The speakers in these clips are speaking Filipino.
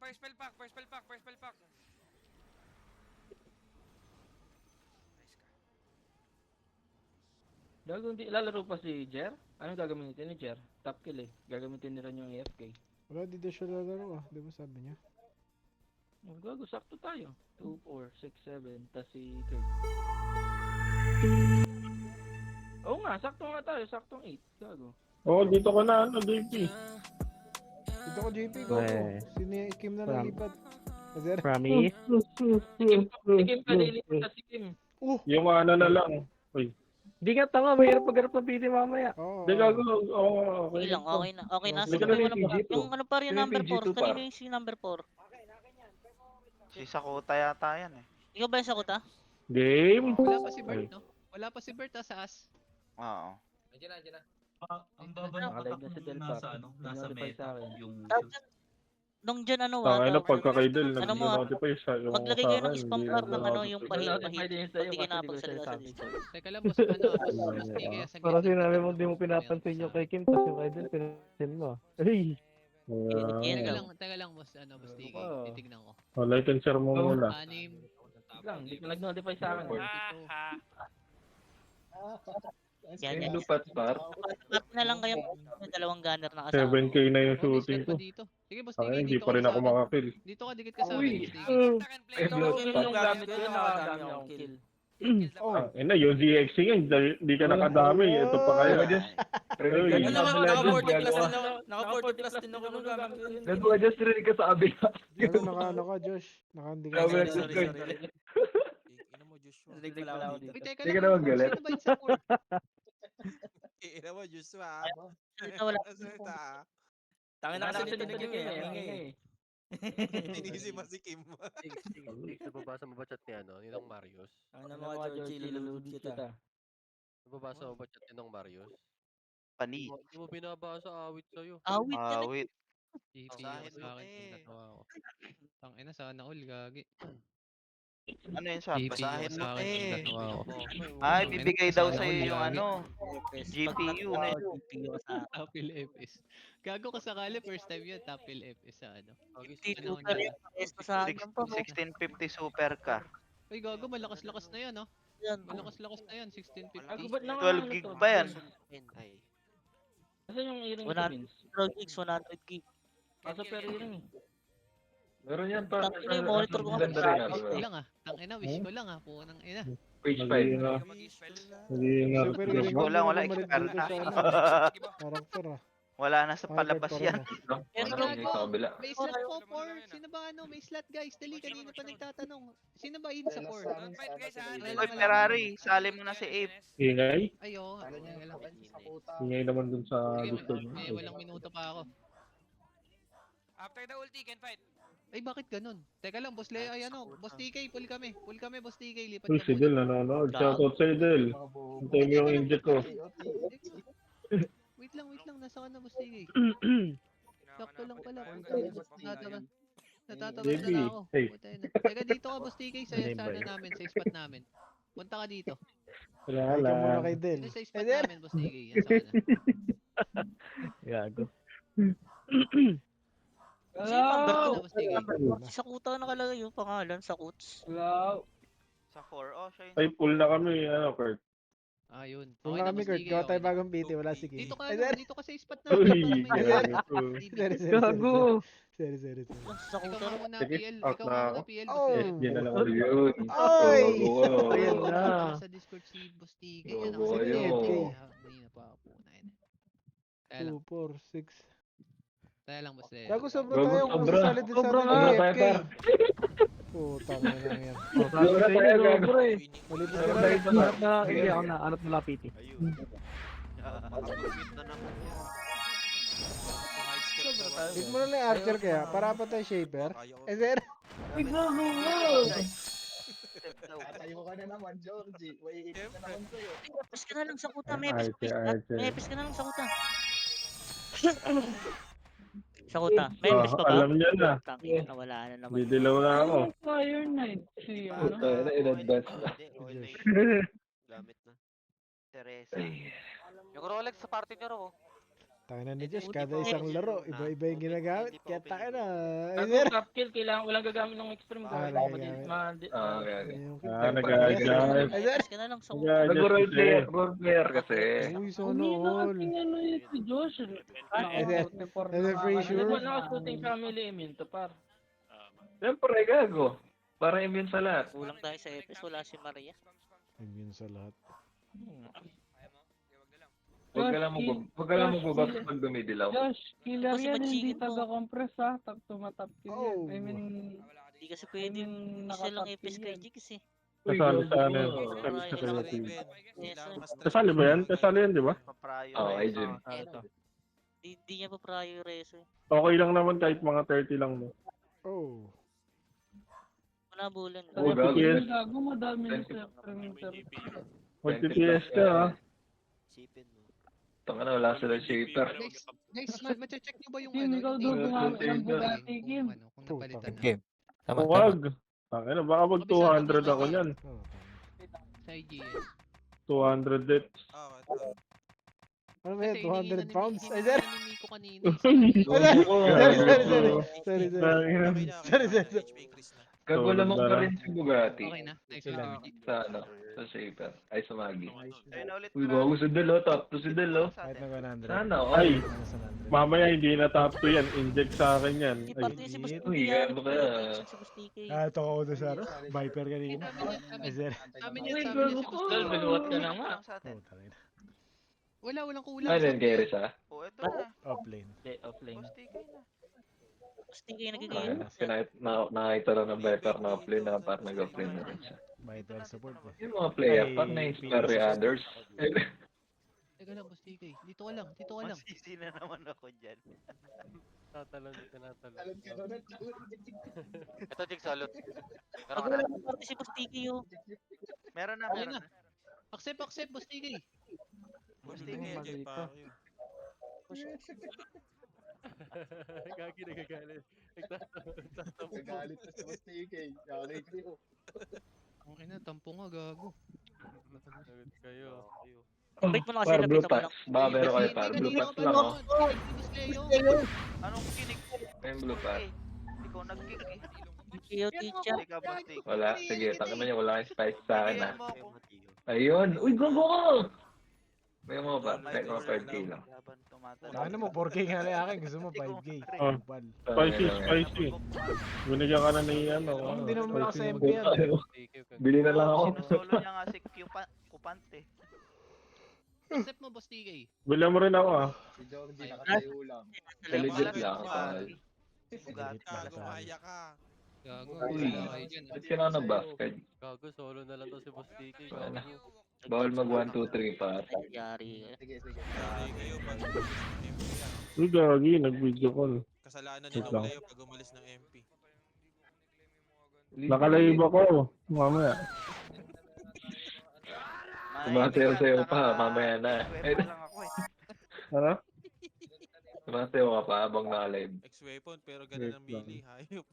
first spell pack. Nice ka. Gago, hindi lalaro pa si Jer? Anong gagamitin ni Jer? Top kill eh. Gagamitin nila yung AFK. Wala, di daw siya lalaro ah. Di ba sabi niya? Oh, gago, sakto tayo. 2, 4, 6, 7, tas si Kurt. Oo nga, sakto nga tayo. Saktong 8. Gago. Oo, dito ka na, JP. Dito ko JP, go po. Sini Kim na nalipat. Sir? Promise? Si Kim ka lilipat si Kim. Yung ano na lang. Uy, Di nga tanga, mahirap pagharap ng PT mamaya. Oo. di gago. Oo, Okay lang, okay na. Okay na. Sige Sige, na, yung PG2. ano par yung number 4. Kanino yung si number 4? Si Sakota yata yan eh. Ikaw ba yung sakuta? Game. Wala pa si Bert, no? Wala pa si Bert sa as. Oo. Andiyan na. Ang baba ng Nakalive attack na si nung Del nasa Pac. ano, nasa Notify meta. sa akin. Yung Nung dyan ano Tangay na tawag- pagka kay Del, Ano mo, nag-notify sa yung maglagay sa kayo ng akin, spam hindi card ng ano na- yung Notify pahit. din sa'yo Hindi kasi ka di ko napagsalita sa sinasabi. Discord. Teka lang, boss, ano, boss Tige, saglit. Para sinabi mo di mo pinapansin yung kay Kim, tapos yung kay Del, pinapansin mo. Ay! Yan lang. Teka lang, boss, ano, boss Tige, Oo. titignan ko. Oh, like and share mo muna. 6, Lang, hindi ko nag-notify sa akin. Yan, yan. lupat par. At na lang kayo yung dalawang gunner na kasama. 7k na yung Oh, shooting discard ko. pa dito. Sige, boss Tangay, Tige, hindi dito pa ka rin sa ako akin. makakill. Dito ka, dikit ka sa akin, Uy. boss Tige. Ito yung gamit ko, nakadami akong kill. Oh. Na, yung ZXC nga, hindi ka nakadami. Ito pa kayo. Uy, Naka 40 plus din ako nung gamit ko yun. Gago ka, just rinig ka sa abila. Ano, ano ka, Josh? Nakahandi ka. Sorry. Ina mo, Joshua. Nagdig pala ako Uy, dito. teka Hindi ka lang, naman galit. sino ba yung sa court? Ina mo, Joshua. Salita wala. Tangin na kasi dito ni Kim eh. Tinisi mo si Kim. Nababasa mo ba chat ni ano, ninong Marius? Ang na mga Georgie, lulud kita. Nababasa mo ba chat ninong Marius? Pani. Hindi mo binabasa awit sa'yo. Awit ka na. Wait. GP Basahin ako mo, sa akin, eh. natawa ako. Tangina, sana all, gagi. Ano yun sa? GP basahin ako mo, sa akin, eh. natawa ako. Ay, bibigay daw Sana sa'yo all, yung gagi. ano, GPU na yun. GPU sa Tapil FS. Gago ko sakali, first time yun, Tapil FS sa ano. Hindi Ano super niya? yung PS ko sa akin pa. 1650 super ka. Uy, gago, malakas-lakas na yan, no? Yan. Malakas-lakas na yan, 1650. Gago, ba't naka 12 gig pa yan. Ay. Asan yung earring Wala. sa Vince? 100 gigs, 100 gig. Asa per earring eh. Meron yan pa. Tangina yung monitor ko. Ganda rin ah. Wish ko lang ah. Tangina, wish ko lang ah. Punang ina. Page Hindi na. Hindi na. Super Wish Ring ko lang, wala bumalik expert dito na. sa ano, character ah. Wala na sa Target palabas pa rin, yan. ah. Pero Sa kabila. may slot po 4. Sino ba ano? May slot guys. Dali, kanina pa nagtatanong. Sino ba in sa 4? Don't fight guys ha. Uy, Ferrari, sali mo na si Ape. Ingay? Ay, oo. Teka lang. Ingay naman dun sa Sige, Discord. may walang minuto pa ako. After the ulti, can fight. Ay, bakit ganun? Teka lang, boss Leo. Ay, ano? Boss TK, pull kami. Pull kami, boss TK. Lipat Uy, ka si Del nanonood. Shoutout sa'yo, Del. Hintay mo yung inject ko. Wait lang. Nasa ka na, boss TK. Sakto lang pala. Natatagal Baby, na ako. hey. Puta yun. Teka, dito ka, boss TK. Sa ano namin, sa spot namin. Punta ka dito. Wala Ikaw muna lang. kay Del. Dito sa spot namin, boss TK. Yan sa ano. Gago. Hello! Boss TK. Sa kuta nakalagay yung pangalan sa kuts. Sa 4, oh, siya Ay, yun. full na kami. Ano, Kurt? Ah, yun. Kung Okay na, kami, boss Kurt, TK. gawa Okay tayo na. bagong PT, wala sige. Dito ka, Ay, ano, sorry. dito ka sa spot namin. Uy, para may- gago. Gago! Sorry. Sa Ikaw kuta. muna, Sige, PL. out Ikaw na muna, ako. PL. Oh. Boss SG na lang ulit. Yun. Oy! Ayan na. Sa Discord si Boss TK. Go, Yan, go, ako kayo. Kanina pa ako po na yun. Kaya lang, 2, 4, 6. kaya lang, Boss Leo. Gago, sobra Gago, tayo. sobra. Salit din sa Sobra atin nga. yung Sobra AFK. tayo, Putang na lang yan. Sabi sa inyo, sobra eh. Malipas ka Pero na dahil rin. sa harap na, hindi ako na, anot na PT. Hit mo na lang yung archer kaya, para pa tayo shaper. Eh, sir? Epis ka na lang sa kuta. May epis Arte, ka. arte. May epis ka na lang sa kuta. Sa kuta. May Ah, epis ka ba? alam niya na. Tangina na wala na naman. Didilaw na ako. Fire Knight. Si ano? Puta, in-advance na. Gamit na. Teresa. Yung Rolex sa party niyo raw. Tayo na ni Josh, kada isang laro, iba-iba yung ginagamit. Kaya tayo na. Ako top kill, kailangan walang gagamit ng extreme Ah, guard. nagagamit. Ah, nag-adjust. Press ka na lang sa kuta. Nag-adjust Nag-role kasi. player, role player kasi. Uy, so Hindi na all. kasi ano yun si Josh. Free sure? Nagwa na shooting family minto par. Siyempre, gago. Para immune sa lahat. Kulang tayo sa EPS, wala si Maria. Yun sa lahat. Huwag ka lang magbabak pag dumidilaw. Josh, killer Kasi yan, hindi machigit mo. taga-compress ha. Tumatap kill Oh. yan. I mean, Hindi kasi pwede isa lang EPS kay Jigs eh. Kasali sa ano yun. Oo, Kasali sa Ryan, creative. Yes, Kasali ba yan? Kasali yan, di ba? Paprayo. Oo, ay Jun. Di niya pa prayo reso eh. Okay lang naman kahit mga 30 lang. No? Oh. Wala bulan. Oo, Mga gago. TPS. gago madami na sa extreme minto. Mag-TPS ka ha. Tanga na, wala sila shaper. Guys, ma-check nyo ba yung Kim, ikaw doon gumamit ng Bugatti, Kim. Kung napalitan na. Game. Huwag. Tangina, baka mag 200 ako niyan. Oh, Sa IGS. 200 dits. ano ba yan? 200 pounds? Ay, Ay, sorry. ni Miko kanina. Sorry. Tangina. Sorry. Gago lamang pa rin si Bugatti. Okay na. Nice one, Georgie. Sa ano, sa shaper. Ay, sa Magi. Ayun na ulit. Uy, gago si Del, oh. Top to si Del, oh. Kahit na 100. Sana, oh. Ay, Ano sa 100? mamaya hindi na top 2 yan. Inject sa akin yan. Hindi Ay, parte si Bustiki. Uy, ano ba? Si Bustiki. Ito ako doon sa Viper kanina. Ay, sir. Sabi Uy, niya, sabi gago niya si ko. Gusto. Tol, binuhat ka na nga. Sa atin. Oh, tangina. Walang kulang. Ay, then carry sa. Oh, ito na. Offlane. Offlane. Postikay na. Bustiki yung Ay, nagiging. nakakita lang ng Viper na offlane na parang nag-offlane na rin siya. Viper support eh. Yung mga player, Ay, parang na-inspire others. Teka lang, Bustikay. Dito ka lang. Dito ka lang. Masisi na naman ako dyan. Tatalon, tinatalon. Ito, Jigs, salute. Pag wala nang parte si Bustiki yung. Meron na, Okay meron na. na. Accept, Bustikay. Postikay, Jay, pa. Gagi nagagalit. Nagtatampo. Okay na, tampo nga, gago. Sagot kayo. Wait mo na kasi Para blue lapitan mo lang. packs. Baka meron kayo para blue packs lang, oh. Anong kinig? May blue pack. Ikaw nag-kick eh. Kiyo, teacher. Ikaw, Postik. Wala, sige, tangin mo niya, wala kang spice sa akin, ah. Kikiyan mo ako. Ayun! Uy, gago ko! May mga ba? May May mga 5k lang. Laban, tumatalon. Ano mo, 4K nga na akin. Gusto mo 5K. Oh. Bal. Spicy, spicy. Binigyan ka na ni ano. Hindi naman ako sa MP yan. Bili na lang ako. Sinusolo niya nga si Kupante. Accept mo, Bustikay. Bilhan mo rin ako ah. Legit lang. pal. Bugatti. Gago, kaya Gago. Uy, Wala kayo dyan. ba't ka na nabasted? Gago, solo na lang to si Bustiki. Wala. Gago. Bawal mag 1, 2, 3 pa. Yari. Uy, gagi, nag-video call. Kasalanan Wait ni lang. Leo pag umalis ng MP. Nakalive ako. Mamaya. Tumasayaw sa'yo pa, mamaya na. Ex-weapon lang ako eh. Ano? Tumasayaw ka pa habang naka-live. Ex-weapon pero ganun ang Wait lang. mili. Hayop.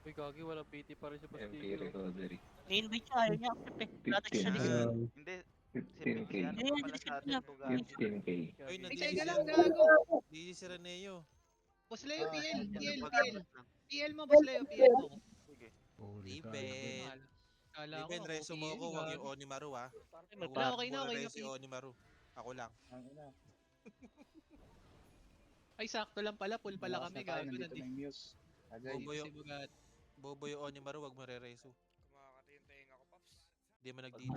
Uy, Gagi, walang PT pa rin si MP Bustiki. recovery. Ni-invite siya, ayaw niya. Accept eh. Wala siya sa list. Hindi. 15k. Ano pa pala sa atin, Bugatti? 15k. Uy, Ay, nandito teka si lang, gago. Hindi si Reneo. Boss Leo, PL. PL mo, Boss Leo, PL mo. Holy cow. Riben. Kala ko, Riben, ako reso mo PL, ako. Huwag gago. yung Onimaru ah. May Wala, okay na, okay na, Si Onimaru. Ako lang. Ay, sakto lang pala. Full pala kami, gago. Nandito Bobo si yung, Bugatti. bobo yung Onimaru, wag mo re-reso. Hindi mo nagdito.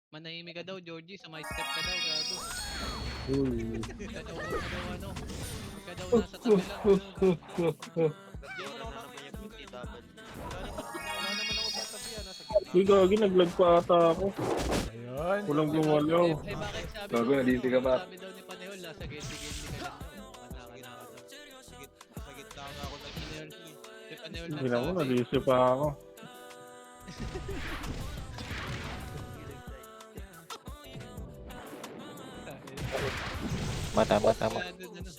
Manahimik ka daw, Georgie. Sa my step ka daw, gago. Uy. Ikaw daw, ano. Ikaw daw nasa tabi lang. Wala na naman yung PT double. Wala naman ako sa tabi ah. Nasa gitna. Uy, gagi, nag-vlog pa ata ako. Ayun. Walang gumalaw. Eh, bakit sabi Gago, nandito ka ba? Sabi daw ni Panehol, nasa gildi-gildi ka lang. Anak-anak daw. Sa gitna nga ako nag-inerte eh. Si Panehol Hindi na ako, nagsabi. nag-isip pa ako. Tama. Kaya dun, ano.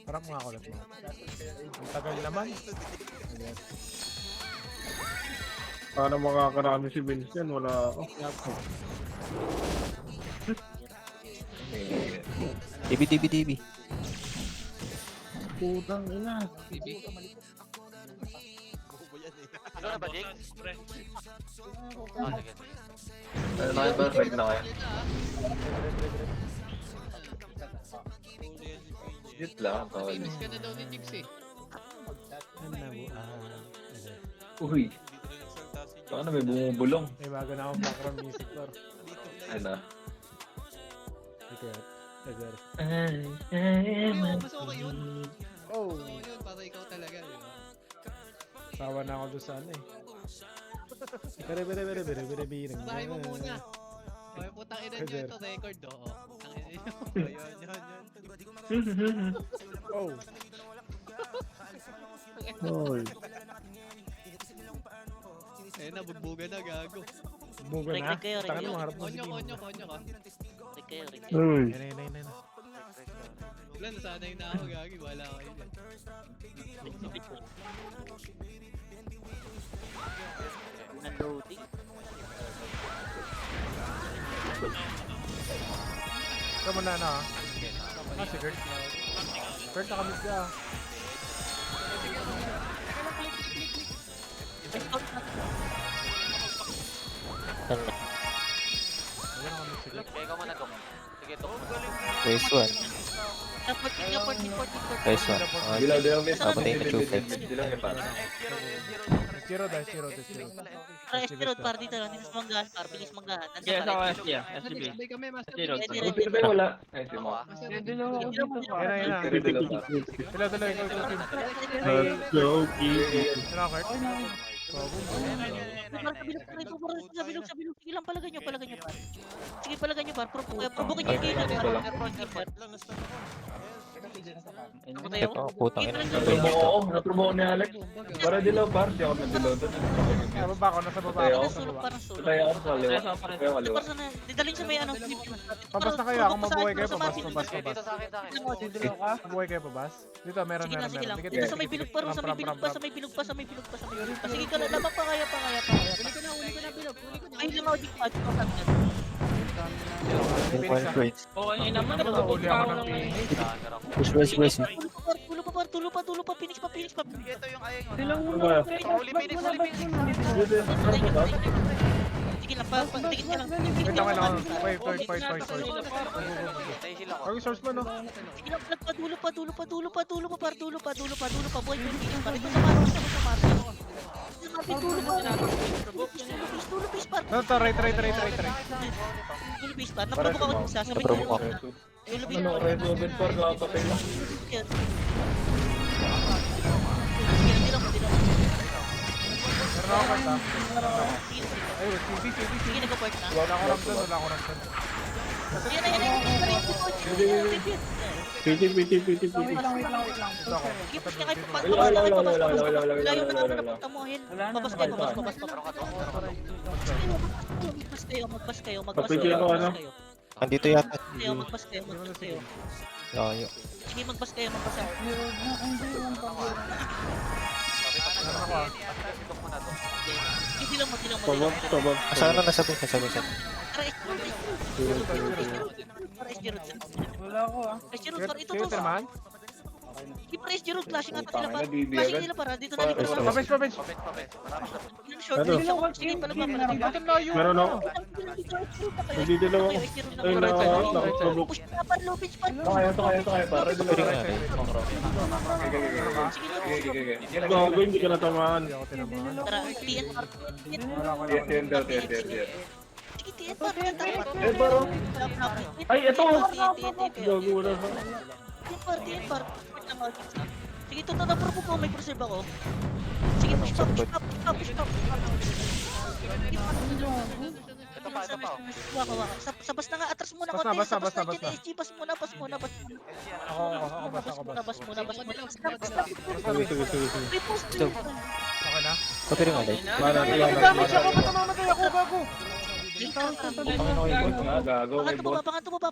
Parang mga kulat mo. Ang tagal naman. Paano makakarami si Vince yan? Wala ako. DB. Putang ina. Bibi. Bobo yan eh. Ano na ba, Jake? Ah, sige. Ano na kayo ba? Ready na kayo? Huli yan si PJ. Hit lang. Tawal. Famous ka na daw ni Jigs eh. Uy. Dito na nagsalta si Jake. Saka na may bumubulong. May bago na akong background music, Tor. Dito na Ano? Ito yan. Ever. Mas okay yun. Oh! Okay yun, para ikaw talaga. Di ba? Sawa na ako doon sa ano eh. Bere. Bahay mo muna. Okay, putang ina nyo ito, record do. Putang ina nyo. Yan. Oh! Hoy. Eh, nabugbugan na, gago. Buga na. Rek kayo, rek Taka kayo. mo, harap mo si Konyo Kim. ka. Rik kayo. Uy. Yan. Wala, nasanay na ako, gagi. Wala kayo. Unloading. Ito muna na ah. Ah, si Kurt. Kurt, nakamit ka ah. Wala nakamit si Kurt. Kaya ikaw muna to. Sige, to. Race 1. Dapat Race 1. Dilaw. Papatay ka, Chupe. Dilaw yung para. Zero dash, zero. Para estirot, para dito lang. Dito sa manggahan, para bilis manggahan. Nandiyan Yes, para ako estirot. SG. SGB. Sabay kami, Master. Zero. Bill. Ready, Buti na tayo wala. Ay, si Mo. Master, Hindi ready. lang ako dito. Yan na. Dilaw para. Tuloy, ikaw, Kim. Let's go, Kim. Ano, Kurt? Sa bilog. Sige lang, palagan nyo, par. Sige, palagan nyo, par. Provoke nyo yung kailan, par. Lang na stun ako. Ako tayo. Ito, putang ina. Natrubo ko ni Alex. Para dilaw par. Di ako nadilaw doon. Nasa baba ako, nasa baba Tayo ako. ako. Sulok, parang sulok. Tayo ako sa kaliwa. Kaya kaliwa. Para sana, didalhin sa may ano. Pabas na kayo, ako mabuhay kayo, pabas. Dito sa akin. Mabuhay kayo, pabas. Dito, meron. Sige lang. Dikit, Dito sa may bilog pa, sa may bilog pa. Sige ka na, labang pa kaya. Uli ko na, bilog. Ay, lamaw di pa. Oo, ay naman. Huli ako ng Phoenix. Push. Tulo pa, finish pa. Ito yung ayang. Dilang mo Diba? Huli Phoenix. Sige lang, dikit ka lang. Wait lang. Wait. Tayo sila ko. Ang source mo, no? Sige lang, dulo pa, boy, para ito sa maro. Dulo base par. No, to, right. Dulo base par. Naprovoke ako dun sa sabay ko. Naprovoke ako. Dulo base Ano, par. red oven par. Kakapatay lang. Sige lang. Meron ako, Kurt, ah. Sige, Ayun, CV. nagpa-part na. Wala ko ramdam. Yan. Piti. Ito ako. Sige, push ka kayo. Wala. Layo na naman napunta mo, Hel. Babas kayo. Kapiti ako, ano? Andito yata. Magbas kayo. Layo. Sige, magbas kayo. Meron ako, ah. Sige lang mo. Sabag. Asan na nasabi? Para S-Gerald. Wala ako ah. S-Gerald, para ito Kayo, to. tinamaan? Sige, para S-Gerald, flashing ata sila para. Tangina, DB Flashing agad. nila para. Dito na dito. Pabes. Yung short. Ano? Sige, palabang. Ba't ang layo? Meron ako. Nagdidalaw ako. Ay, nakaprovok. Push na par, low pitch par. Ito kayo. Para dilaw. Piring nga rin. Sige lang. Gago, hindi ka natamaan. Hindi ako tinamaan. Tara, TN par. Wala ko lang. Yan daw. Sige, TN par. Eh, baro. Ay, ito. Gago, wala ka. TN par. Sige, ito na provoke ko. May preserve ako. Sige, push pa. Waka. Sabas na nga, atras muna Bas na, konti. bas na, Sabas bas na, na, bas na. SG, bas muna. Ako, bas. Sige. Repost Stop. Okay na? Papiring nga dahil. Mana. Damage ako, ba't namamatay ako, gago? Gago. May bot. Pangat mo ba?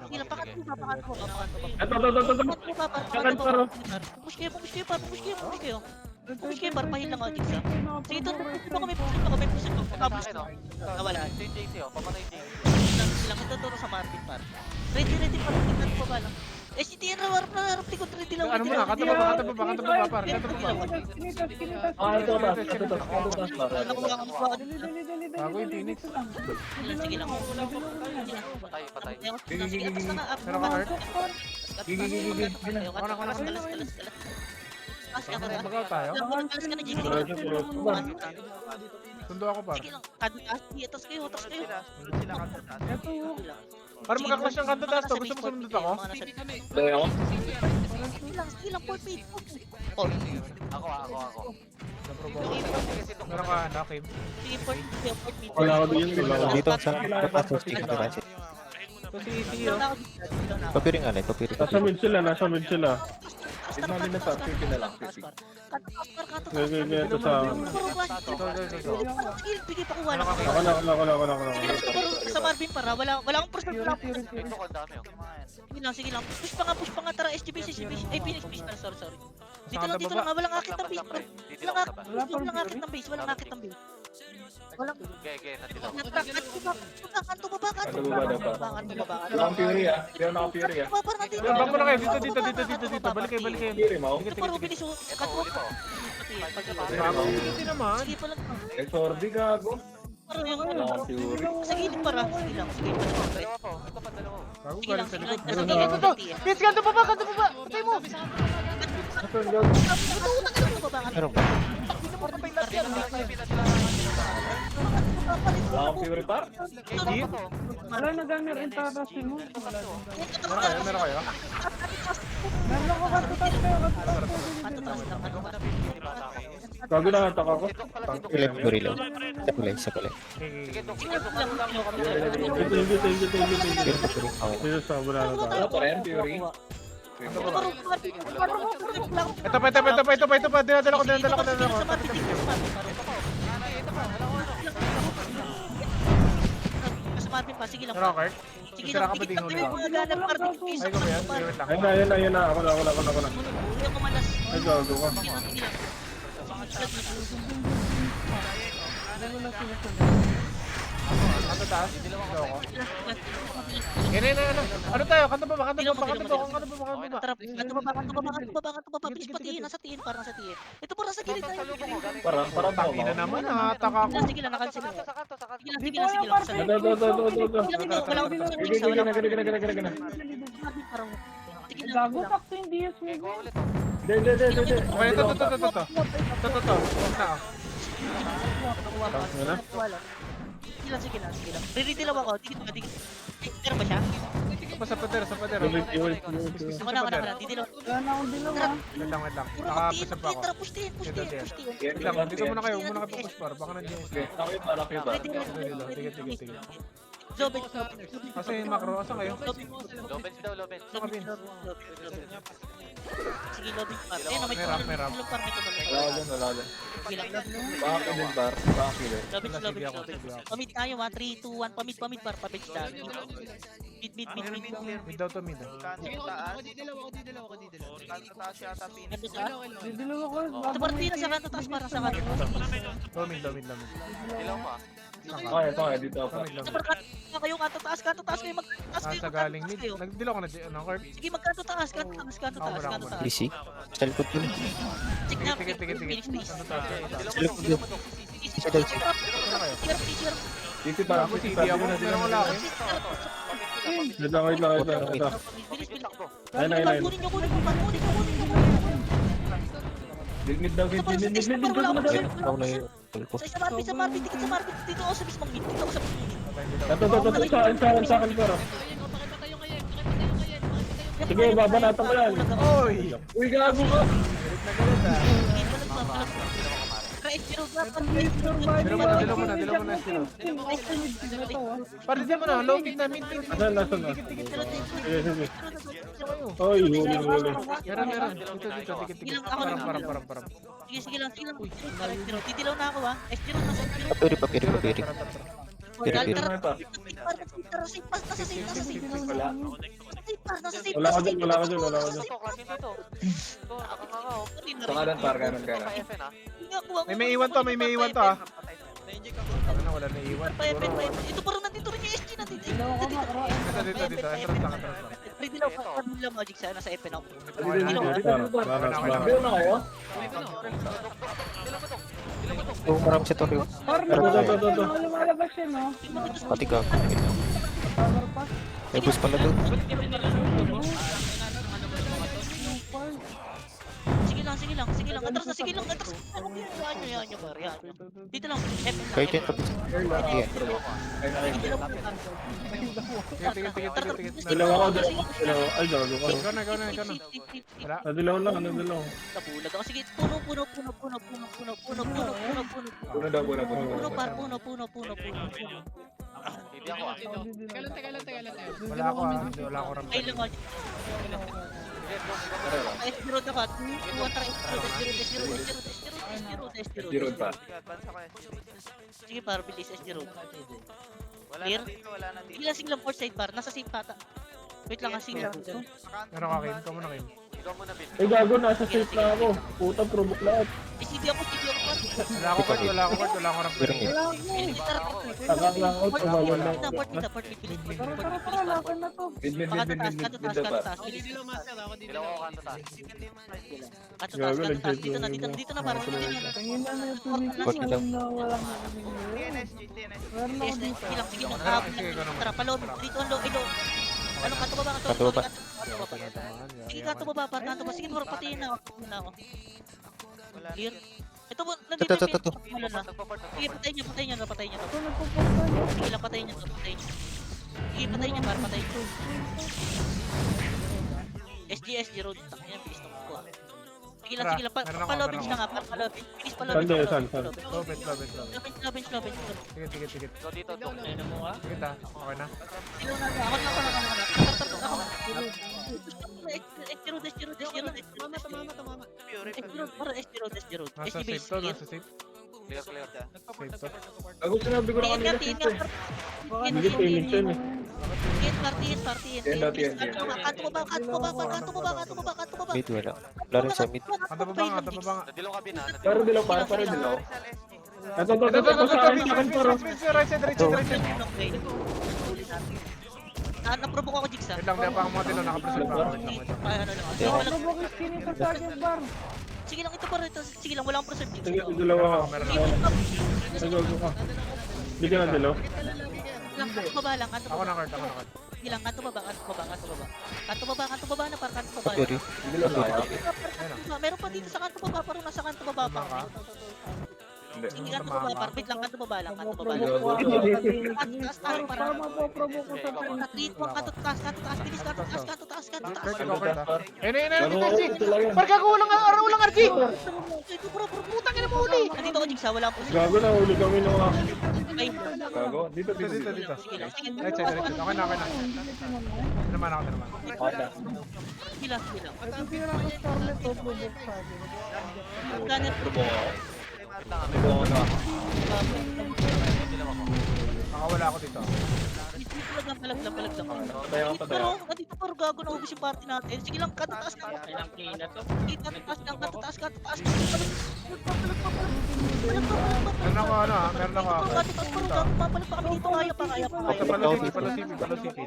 Sige lang, pangat mo ba? Ito. Push kayo. Push kayo, par, pahil lang ako, Jigs, ah. Sige, ito kami, push ako. Tapos, nawala. Ito yung JC, oh. Papatay yung JC. Silang ituturo sa Marvin, par. Ready, par, tingnan ko ba lang. SCTN na, warap na, harap likod, ready lang. Ano mo na? Kanta pa ba? Kanta pa ba? Kanta pa ba, par? Kanta pa ba? Ito taas, par. Bago yung Phoenix. Sige lang. Patay, patay. Sige, tapos na nga. Meron ka, Kurt? Bagal tayo? Sundo ako, par. Sige lang. Tapos kayo. Sunod sila kanto taas. Para magkaklash ng kanto taas to. Gusto mo sumundot ako? Sige lang, Paul Pete. Ako. Meron ka, ano, Kim? Sige, Paul Pete. Wala ako din yung Dito sa kapatid ko nila. Ito si Tio. Papiring ano, papiring. Nasa mid sila. Tignan nila sa 50 na lang. Ito sa... Bigay pa kuha lang. Ako na. Sa Marvin para wala akong person. Ito ko, ang dami, oh. Sige lang. Push pa nga tara SGB. Ay, Phoenix base para sorry. Dito lang walang akit ng base. Walang akit ng base. Natilaw. Kanto baba. Wala akong Fury ah. Hindi ako naka-Fury ah. Back mo na kayo. Dito. Balik kayo. Fury mo? Ito paro bilis oh. Kanto Uli pa, oh. Bago hindi naman. Sige pa lang. Exordi gago. Paro yung Wala akong Fury. sa gilid para. Sige lang. Dalawa pa, oh. Ito pa, dalawa. Bago Sige galing lang. sa Sige likod. lang. Meron na. Ito. Pits, kanto pa ba? Patay mo. Meron ba? Wala akong Fury par. Wala na gamit ang tatasin mo. Meron kayo? Meron ako katutas kayo. Gago na nataka ko. Pilip ko rin lang. Sa kulay. Thank you. Dito sa wala na tayo. Wala pa rin Fury. Ito pa. Dinadala ko. Sa Marvin pa, sige lang. Meron ka, Kurt? Sige Sira lang, ka ba din huli? mga ganap Marvin piso. Ay, ko ba yan? Wait lang. Ayun na. Ako na. Yung kumalas. Ay, gago ka. Sige lang. Kanto taas? Dito ako. Yan. Ano tayo? Kanto pa ba? Tara, kanto baba, bilis patiin, nasa tiin, parang nasa tiin. Ito parang sa gilid tayo. Parang Tangina naman, taka ako. Sige lang, nakansel. Sa kanto. Sige lang. Ito. Wala akong person Gigi, wala gana. parang sige lang. Gago takto yung DS mo. Okay, kuha ulit, oh. Hindi. Okay, ito. Huwag na. Wala. Sige lang. Riridilaw ako. Dikit. Pero ba siya? Sa pader. Ako na. Didilaw. Wala na akong dilaw ah. Wait lang. Puro Nakapush tiin, up ako. tara, push tiin. Wait lang, dito muna kayo push par. Baka nandiyan Okay, ako yung para. Tigil. Zobet. Kasi yung macro, asan kayo? Lobens daw, Lobens. Sige, lobby par. May ramp. Wala dyan. Sige lang. Bakit din par? Bakit din? Lobby. Pamit tayo ha. 3, 2, 1. Pamit par. Pabitch tayo. Mid. Mid daw to mid. Kanto taas. Ako di dalawa. Kanto taas yata Phoenix. Kanto taas. Didilaw ako. Ito parang tiin na sa kanto taas para sa kanto. To mid. Dilaw pa. Okay, dito ako. Ito parang kayong kanto taas kayo. Magkanto taas kayo. Sa galing mid. Nagdilo ko na ng Kurt. Sige, magkanto taas. Kanto taas. Busy. Sa likod ko na. Sige na. Tigil. Phoenix, please. Sa likod ko. Dito pa. Ako TV ako. Meron ko lang. Wait lang. Bilis. Ayun. Kunin nyo. Mid daw. Ito parang sa text na parang wala akong Ako na yung ko. Sa Marvin, dikit sa Marvin. Dito ako sa mismong mid. Ito. Sa akin para. Sige, babanatan ko yan. Oy! Uy, gago ka! Dilo mo na. Paritin mo na. Low mid na. Mid. Asan? Sige. Oy, huli. Meron. Dito. Dikit. Parang. Sige lang. Titilaw na ako ha. S0 na sa S0. Papiri. Tara, safe. Nasa safe. Wala ka dyan, wala ka dyan, wala ka dyan. May iwan to, may iwan to ah. Na-inject ako. Ano, wala na iwan. Ito parang nandito rin yung SG nandito. Dito, entrance lang. Ready lang, ready lang Magic sa nasa FN ako. Oh, marami sa Torre. Lumalabas siya, no? Pati ka. May bus pala doon. Sige lang. Atras na, sige lang. Ano yan nyo, pare? Yan. Dito lang, FN lang. Kahit yan, kapit. Yeah. Dalawa ko, dalawa. Ay, gago ka. Ikaw na. Wala. Nadilaw lang, nadilaw. Nabulag ako. Sige, puno. Puno Teka lang. Wala ako ah. Wala ako ramp. Ay lang, Magic. S0 dapat. S0 pa. Sige, para bilis S0. Wala Clear? na dito, wala na dito. Sige lang, port side par. Nasa safe pata. Wait lang, sige lang. Meron ka, Kim. Ikaw muna, Kim. Ay, gago, nasa safe na ako. Puta, provoke lahat. Sige ako par. Wala ako card, wala ako ramp. Meron eh. Takak lang out, tumalon lang. Port bilis. Taas. Dito na parang Sige lang. Tara, paloob. Dito ang loob. Ano ka tumaba ka to? Sige ka tumaba para ka tumaba. Sige mo patiin na ako. Clear. Ito po, nandito Ito. Sige, patayin niya. Sige lang, patayin niya. Sige, patayin niya para patayin niya. SG road. Yan, bilis na kukuha. Sige lang. Palobin na nga. Bilis palobin. Saan? Lobet. Bench. Sige. Sige ta, okay na. Nasa safe to, nasa safe. Clear. Safe to. Ako sinabi ko na kanina safe eh. Hindi payment yun eh. Kanto ba? Mid, wala. Wala rin sa mid. Kanta pa ba nga? Pero dilaw, para dilaw. Ito, sa akin, para. Right side. Naprovoke ako, Jigsa. Wait lang, di pa ako mga tilo, nakapresent pa ako. Sige lang, ito pa rin. Sige lang, wala akong present, Jigsa. Sige, dilaw ako. Meron Sige, ako. Nagago ka. Bigyan ng dilaw. kanto baba lang. Ako na card. Sige lang, kanto baba na, para kanto baba. Torre. Meron pa dito sa kanto baba, parang nasa kanto baba pa. Sige, kanto baba, par. Wait lang, kanto baba lang. Taas tayo, para. Dito, kanto taas, bilis, kanto taas. Ayun. Parang kakulang ang RG! Putang ina mo uli. Nandito ako, Jigsa, wala akong Gago na, huli kami nung ako. Gago, dito. Sige lang. Right side. Okay na. Tinaman ako. Sige lang. Gunner. Nakawala ako dito. Palag lang. Dito pero gago na ubis yung party natin. Sige lang, katataas na. Katataas. Meron ako. Papalag pa kami dito, kaya pa. Palo city.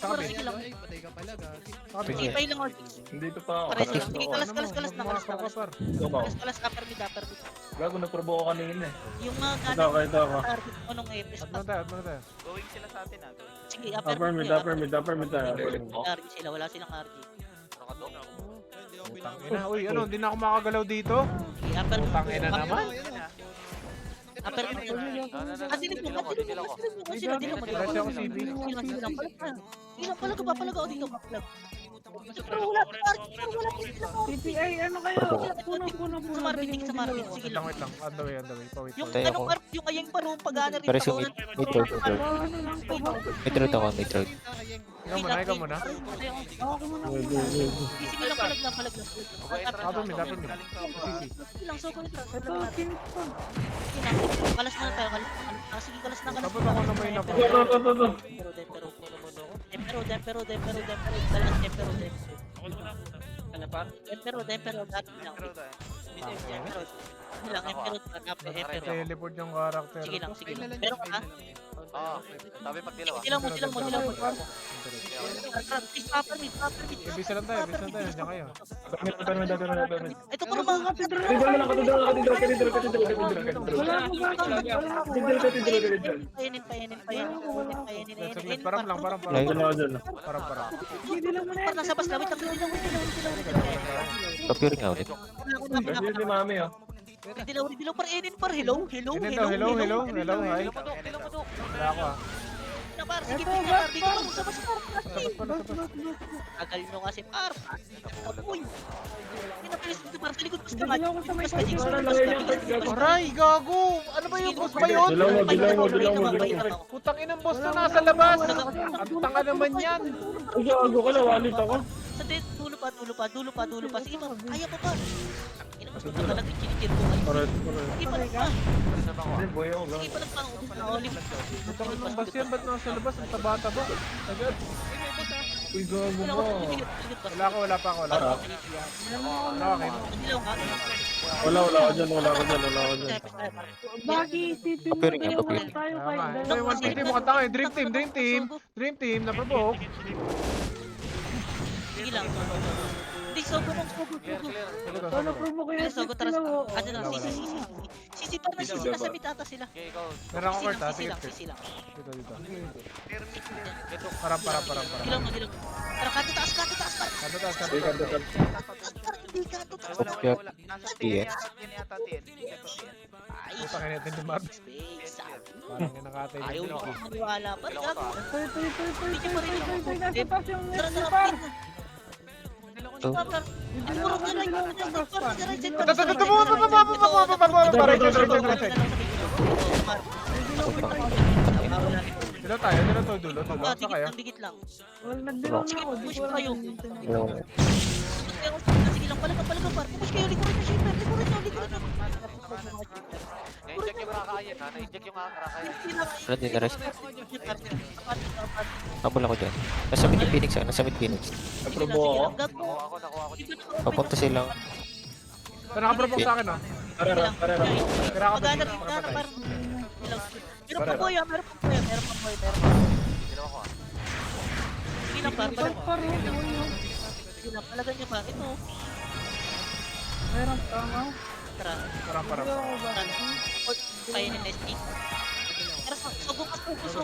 Sabi. Sige lang. Patay ka pala, gago. Sabi. Sige, pay lang ako. Dito pa ako. Pares lang. Sige, kalas na. Kalas upper mid. Gago, naprobo ko kanina eh. Yung mga Ito ako. target ko nung Epis. At mo tayo. Going sila sa atin Sige, Upper mid tayo. RG sila, wala silang RG. Uy, hindi na ako makagalaw dito. Sige, upper mid. Putang ina naman. Upper mid. Dilim mo. Kasi ako CB. Sige lang, palag ako dito. Pero wala TPI, ano kayo? Puno. sa Marvin. Sige lang. Wait lang. On the way. Pawit. Yung Tayo ako. yung ayeng pa nung pag-ana rin. Pare si mid. Mid road. Mid road ako. Ikaw muna. Sige lang, palag lang. Upper mid. Sige lang, so kulit lang. Ito, kinis pa. Kalas na tayo. Sige, kalas na. Tapos ako na may Ito. Pero Ano pa? Teleport yung character. Sige lang, sige lang. Kailan Pero yung ka, Oo. Sabi pag dilaw ah. dilaw mo. Ibisa lang tayo, nandiyan kayo. Ito puro mga payanin. Parang lang. Layo. Parang. Parang nasa bas labit. Kapiri nga ulit. Si Mami ah. Dilaw par enin par hello. Hello, hi. Wala ako ah. Par sige par dito pa sa bas par. Tagal nyo kasi par. Uy. Pinapilis dito par sa likod bas ka. Aray, gago! Ano ba yung boss ba yun? Dilaw. Putang inang boss na nasa labas! Ang tanga naman yan! Ay, gago ka, nawalit ako. Sa dulo pa. Sige pa, kaya pa pa. Ina mas punta ka lang, kinikir ko kayo. Sige pa lang pa. Sige pa lang pa. Putang inang boss yan, ba't nasa labas? Ang taba-taba. Agad. Uy, gago mo. Wala pa ako. Okay. Wala ako dyan. Kapiri nga, kapiri. Tama. Ito yung 150 mo kanta kayo. Dream Team, na-provoke. Sige lang. Hindi, sogo. Solo promo kayo. Sogo, taras. Ano na, sisi par na sisi. Nasa mitata sila. Okay, ikaw. Meron ako court ha. Sisi Sige. lang. Dito. Parang. Dilaw mo. Tara, kanto taas par. Kanto taas. Hindi kanto taas. Wala. Nasa Tien. TN yata TN. Ay, Putang ina natin ni Mark. space. Parang nakatay Ayaw dito. mo maniwala par. Gago. Hindi pa rin ako. Nasa taas yung Tara, si tara, Par. To. Puro ka lang. Dito tayo, dulo. Sa kayo. Dikit lang. Well, nagdilaw na ako. Di Push ko kayo. Hello. Sige lang, pala ka par. Push kayo, likurin na shipper. Likurin nyo. Na-inject yung Rakayan ha. Na-inject yung Rakayan. Wala din na-rest. Habol ako dyan. Nasa mid yung Phoenix ah. Nasa mid Phoenix. Nakuha ko. Papunta silang. Ito nakaprovoke sa akin oh. Magana rin na par. Meron pa boy. Dilaw ako ah. Sige lang par. Par yun. Sige lang, palagan nyo pa. Ito. Meron tama. Tara. Parang. Painin na ST. Tara, sogo. Nasa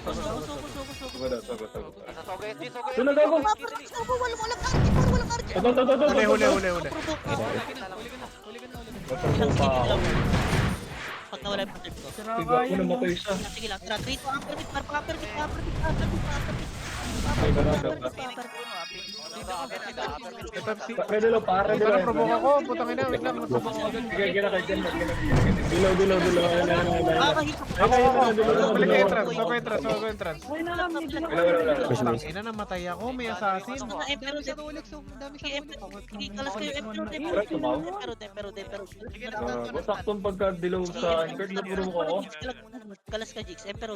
Soga SD. Doon na, gago. Walang RG. Huli. Pag nawala yung pattern ko. Tiga ko na matay siya. Sige lang, tara. 3 to uppercut, uppercut. Ito si... Pwede lang, para Ito na-provoke ako. Putang ina, wait lang. Na-provoke ako agad. Sige, gina kay Jen. Dilaw. Balik ka entrance. Soko entrance. Uy, nakamit na ako. Wala. Putang ina, namatay ako. May assassin. Emperor, Dami sige, Emperor. Sige, kalas kayo, Emperor. Saktong pagka dilaw sa anchor, napuro ko ako. Kalas ka, Jigs. Emperor.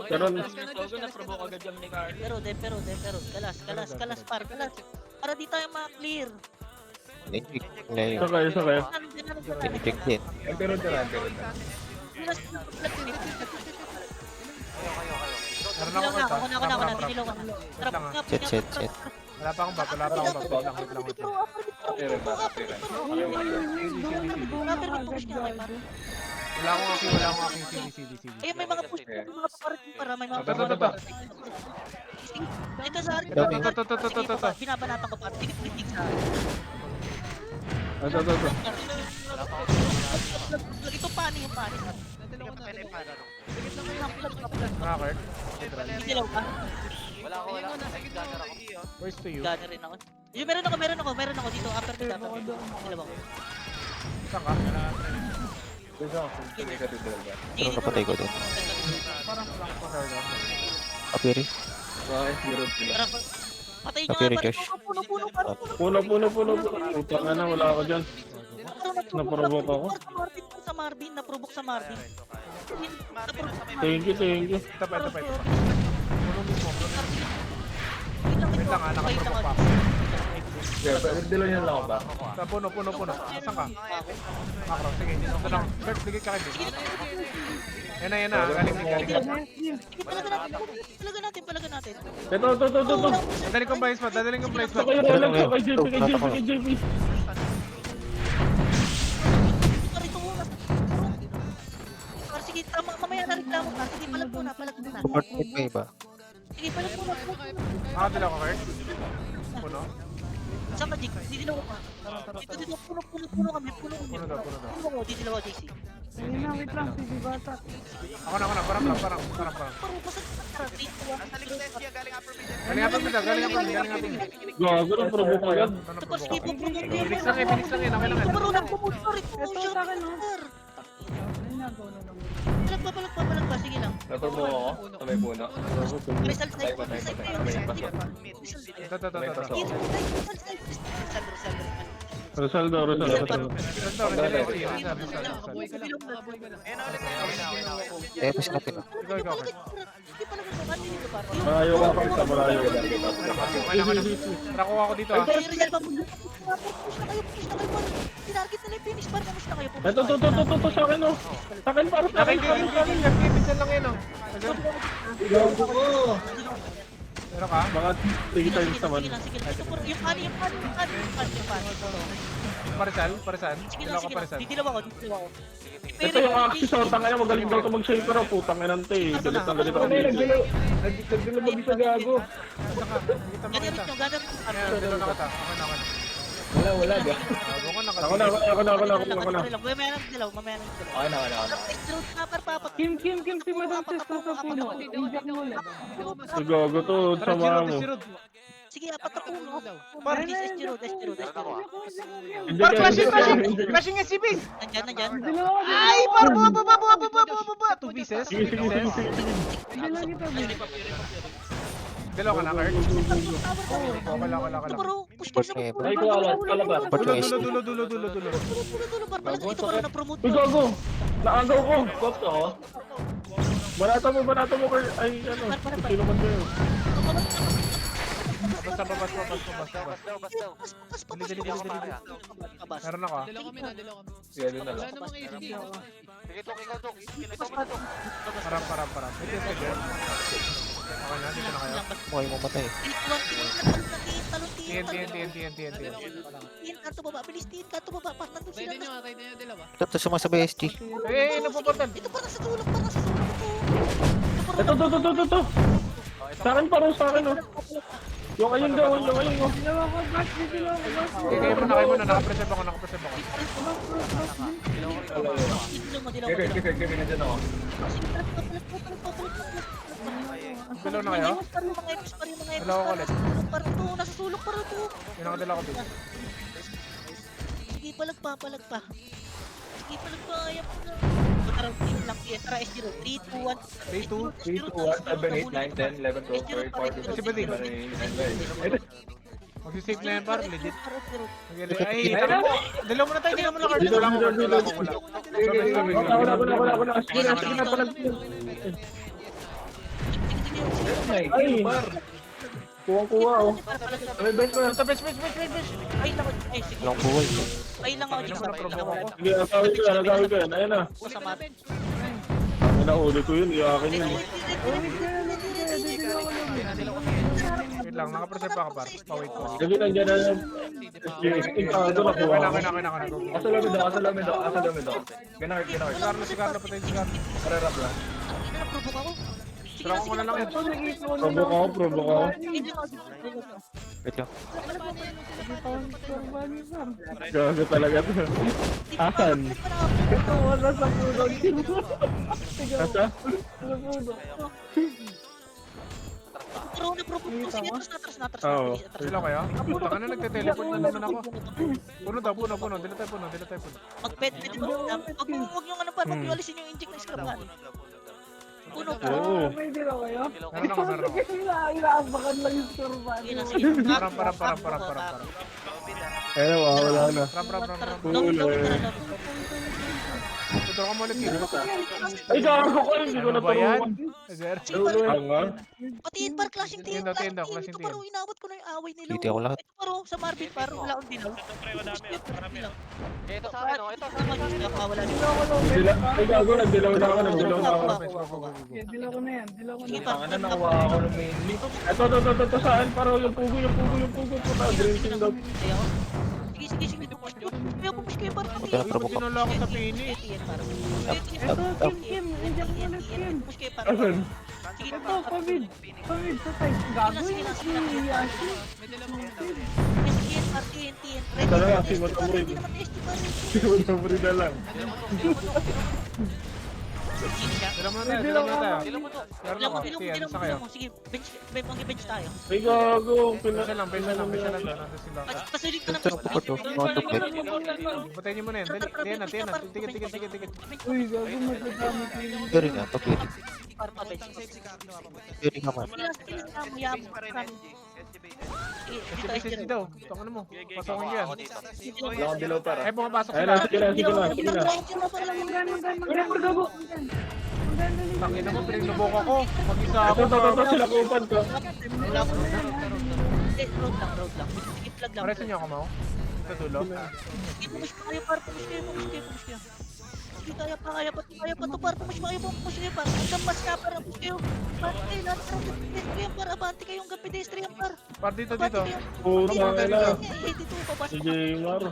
Ganun. Emperor. Kalas, par. Para di tayo ma-clear. Inject. Layo. Sa kayo. Inject din. Pero tira. Meron ako court ha. Ako na, dinilaw ka na. Tara, Set. Wala pa akong bag. Wait lang. Wala akong aking CD. Ayun, may mga push, may mga paparit para may mga Ito. Ito sa akin. Ito. Binabanatan ko para tinitig sa Ito. ito paano yung paano. Cracker. Hindi lang ka. Wala ako. Nag-gunner ako. Where's to you? Gana rin ako. Yung meron ako dito. Upper to upper. Dalawa ko. Saan ka? Pero kapatay ko doon. Parang lang ko na. Kapiri. Tara, patayin nyo Kapiri, nga. Josh. Puno. Puno. Utang na, wala ako dyan. Naprovoke ako. Naprovoke sa Marvin. Thank you. Ito pa. lang ha, nakaprovoke pa ako. Dilo niya lang ako ba? Sa puno. Saan ka? Macro, sige. Ito lang. Bert, ligit ka kayo. Yan na. Galing. Sige, palagan natin. Ito. Dadaling kong blind spot. Sakay lang, sakay JP. Rito muna. Sige, mamaya na reklamo ka. Sige, palag muna. Support mid may iba. Sige, palag muna. Nakadala ko, Kurt. Puno. Saan ka, Jig? Didilaw ko pa. Dito, puno kami. Puno daw. Puno ko, didilaw ako, JC. Wait lang, sige bata. Ako na. Parang. Paro, basta Galing upper mid. Gago ng provoke ko yan. sige, Phoenix lang eh. Okay lang yan. Marunong pumunta rin. Ito sa akin, no? Palag pa. Sige lang. Naprovoke ako. Sabay puno. Result side. Rosaldo. Eh, push natin. Ikaw, Kurt. Malayo ka pa sa malayo. Nakuha ko dito ah. Tinarget na yung finish bar. Kamusta na kayo? Ito sa akin oh. Sa akin para sa akin. Pinsan lang yun oh. Meron ka? Baka sige tayo naman. Sige lang. Yung pani. Parisan? Sige Dalawa lang. ka parisan. Didilaw ako. Ito yung axis oh. Tangina magaling daw ito mag-shake pero putang ina nante. Galit ako dito. Nagdilo mag-isa gago. Ganyan nyo. Dilo na kita. Okay. Wala ba? Ako na. Mamaya nang dilaw. Okay na. Kim, si Madam Tess na sa puno. Inject mo ulit. Si gago to sama mo. Sige, apat na puno. Parang S-Road. Hindi Par, ka- flashing SCPs! Nandyan. Ay, par, baba! 2 pieces? Sige. Hindi lang kita, Dalawa ka na, Kurt? Wala. Ito bro, push Support ka may iba. Ay, kuwala. Palabas. Support yung ST. Dulo. Ito bro, na-promote Uy, gago! Naagaw ko! Kops ako? Banata mo, Kurt. Ay, ano? Sino man kayo? Basta. Dili. Meron ako ah. Dalawa kami. Sige, doon na Wala lang. namang ASD. Parang. May test ka dyan. Okay na, dito na kayo. Okay, mamatay. TNT. Kanto baba, bilis tin, kanto baba, pa nandun sila. Kaya nyo dalawa. Ito, sumasabay SG. Eh, napupuntan. Ito parang sa tulog to. Ito. Sa akin oh. Yung ayun oh. Kayo muna, nakapreserve ako. Kami na dyan ako. Dalawa na kayo? Dalawa ko ulit. Parang to, nasa sulok parang to. Yung nakadala ko dito. Sige, palag pa. Ayaw ko na. Tara, team lang. Tara, S0. 3, 2, 1. 3, 2. 3, 2, 1, 7, 8, 9, 10, 11, 12, 13, 14, Si Bading. 15, 16, Magsisave na yan, par. Legit. S0. Ay, dalawa muna tayo, Kurt. Dito, Wala ko. Wala. Sige na, palag. Ay, kuha oh. May best pa. Ito, best. Ay, lang ako. Ay, sige. Walang buhay. Ay, lang ako. Sige, nagawin ko yan. Ayun na. Masama. Ang nahuli ko yun, iyakin yun. Wait lang, nakapreserve pa ka, par. Pa-wait ko. Sige, nandiyan na yung doon nakuha. Okay. Asa lamid ako. Ganakit. Sigaro, patay sigaro. Kararap lang. Naprovoke ako. Pero ako na lang yun. Provoke ako. Wait lang. Gago talaga to. Asan? Ito, wala sa puno. Asa? Pero naprovoke ko. Sige, atras. Oo. Sila kayo? Puta ka na, nagte-teleport na naman ako. Puno. Dila tayo puno. Mag-pet. Huwag yung ano pa. Huwag yung alisin yung inject ng scrap man. Puno. Oo. Pwede na kayo? Meron ako. Inaabakan lang yung survival. Sige. Parang. Ayun, wala na. Ram. Tuturo ka mo ulit dito. Ay, gago ko. Hindi ko Ano ba yan? naturuan. Sir? Ulo yan nga. Patiin par clashing team. Tindo, Clashing team. clashing Ito team. parang inabot ko na yung away nila. Titi ako lahat. Ito paro, sa Marvin paro, wala akong dilaw. Ito sa akin, oh. Ito sa akin. Wala din. Ay, gago, nagdilaw na ako. Dilaw ko na yan. Dilaw ko na Sige, yan. parang nakuha ako ng mainly. Ito, saan? Paro, yung pugo. Puta, drinking daw. Sige. Push kayo para Huwag ka na provoke. Sinula ako sa pini. Ito, Kim. Nandiyan ko ulit, Kim. Push kayo para. Asan? Sige, Ito, COVID. COVID sa tayo. Gago Sige yun. lang. Si Yashi. May dala mo yan. STN, par, TNT. Ready Tara, naman, si ST par, Matamoy. ready naman, ST par. Siya na lang. Dila mo na tayo, dila mo na tayo. Dilaw mo to. Meron Dilaw ako. mo, dilaw mo, Sige, ano dilaw sa kayo? mo. Sige, bench tayo. Ay, gago. Bensa lang doon. Nandun sila. Pasulit ka na. Ito, tukot to. Mga tuklet. Patayin niyo muna yan. Dali. Tiyan na. Tikit. Uy, gago magdadami ko yun. Carry na, pakiri. Para pa bench. Carry ka man. Sige lang, mayabang ka. Sige, dito, SCG daw. Tangan mo. Pasokin ko yan. Wala akong dilaw para. Ay, pumapasok Ay, sila. sige na. Tangin na mo, pinubok ako. Mag-isa ako. Ito, sila kupan ko. Road lang. Sige, plug lang. Paresin niyo ako, Mau. Sa dulo. Sige, push pa kayo, par. Push kayo. Sige, kaya pa to, par. Push kayo, par. Hanggang mas ka, par. Push kayo. Par, kayo, lahat ng pedestrian, par. Abante kayong hanggang pedestrian, par. Par dito. Puta ka na. Dito, papasok. Sige, Maro.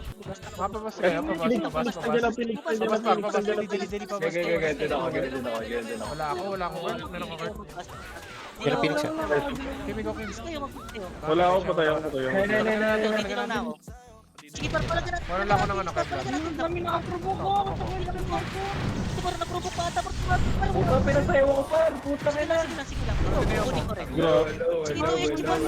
Mapabas kayo. Pabas. Dili. Wala ako. Meron ako. Pero Phoenix yan. Kimi ko. Kayo, mag-push kayo. Wala ako, patay ako. Dito na ako. Sige, par, palagan natin. Wala lang ako ng ano, Palagan natin. Kami nakaprovoke ko. Ako sa kanya ng barko. Ito, par, naprovoke pa ata. Puta, pinasayaw ko par. Puta Sige lang. Kunin ko rin. Grabe. Sige, ito, SG par.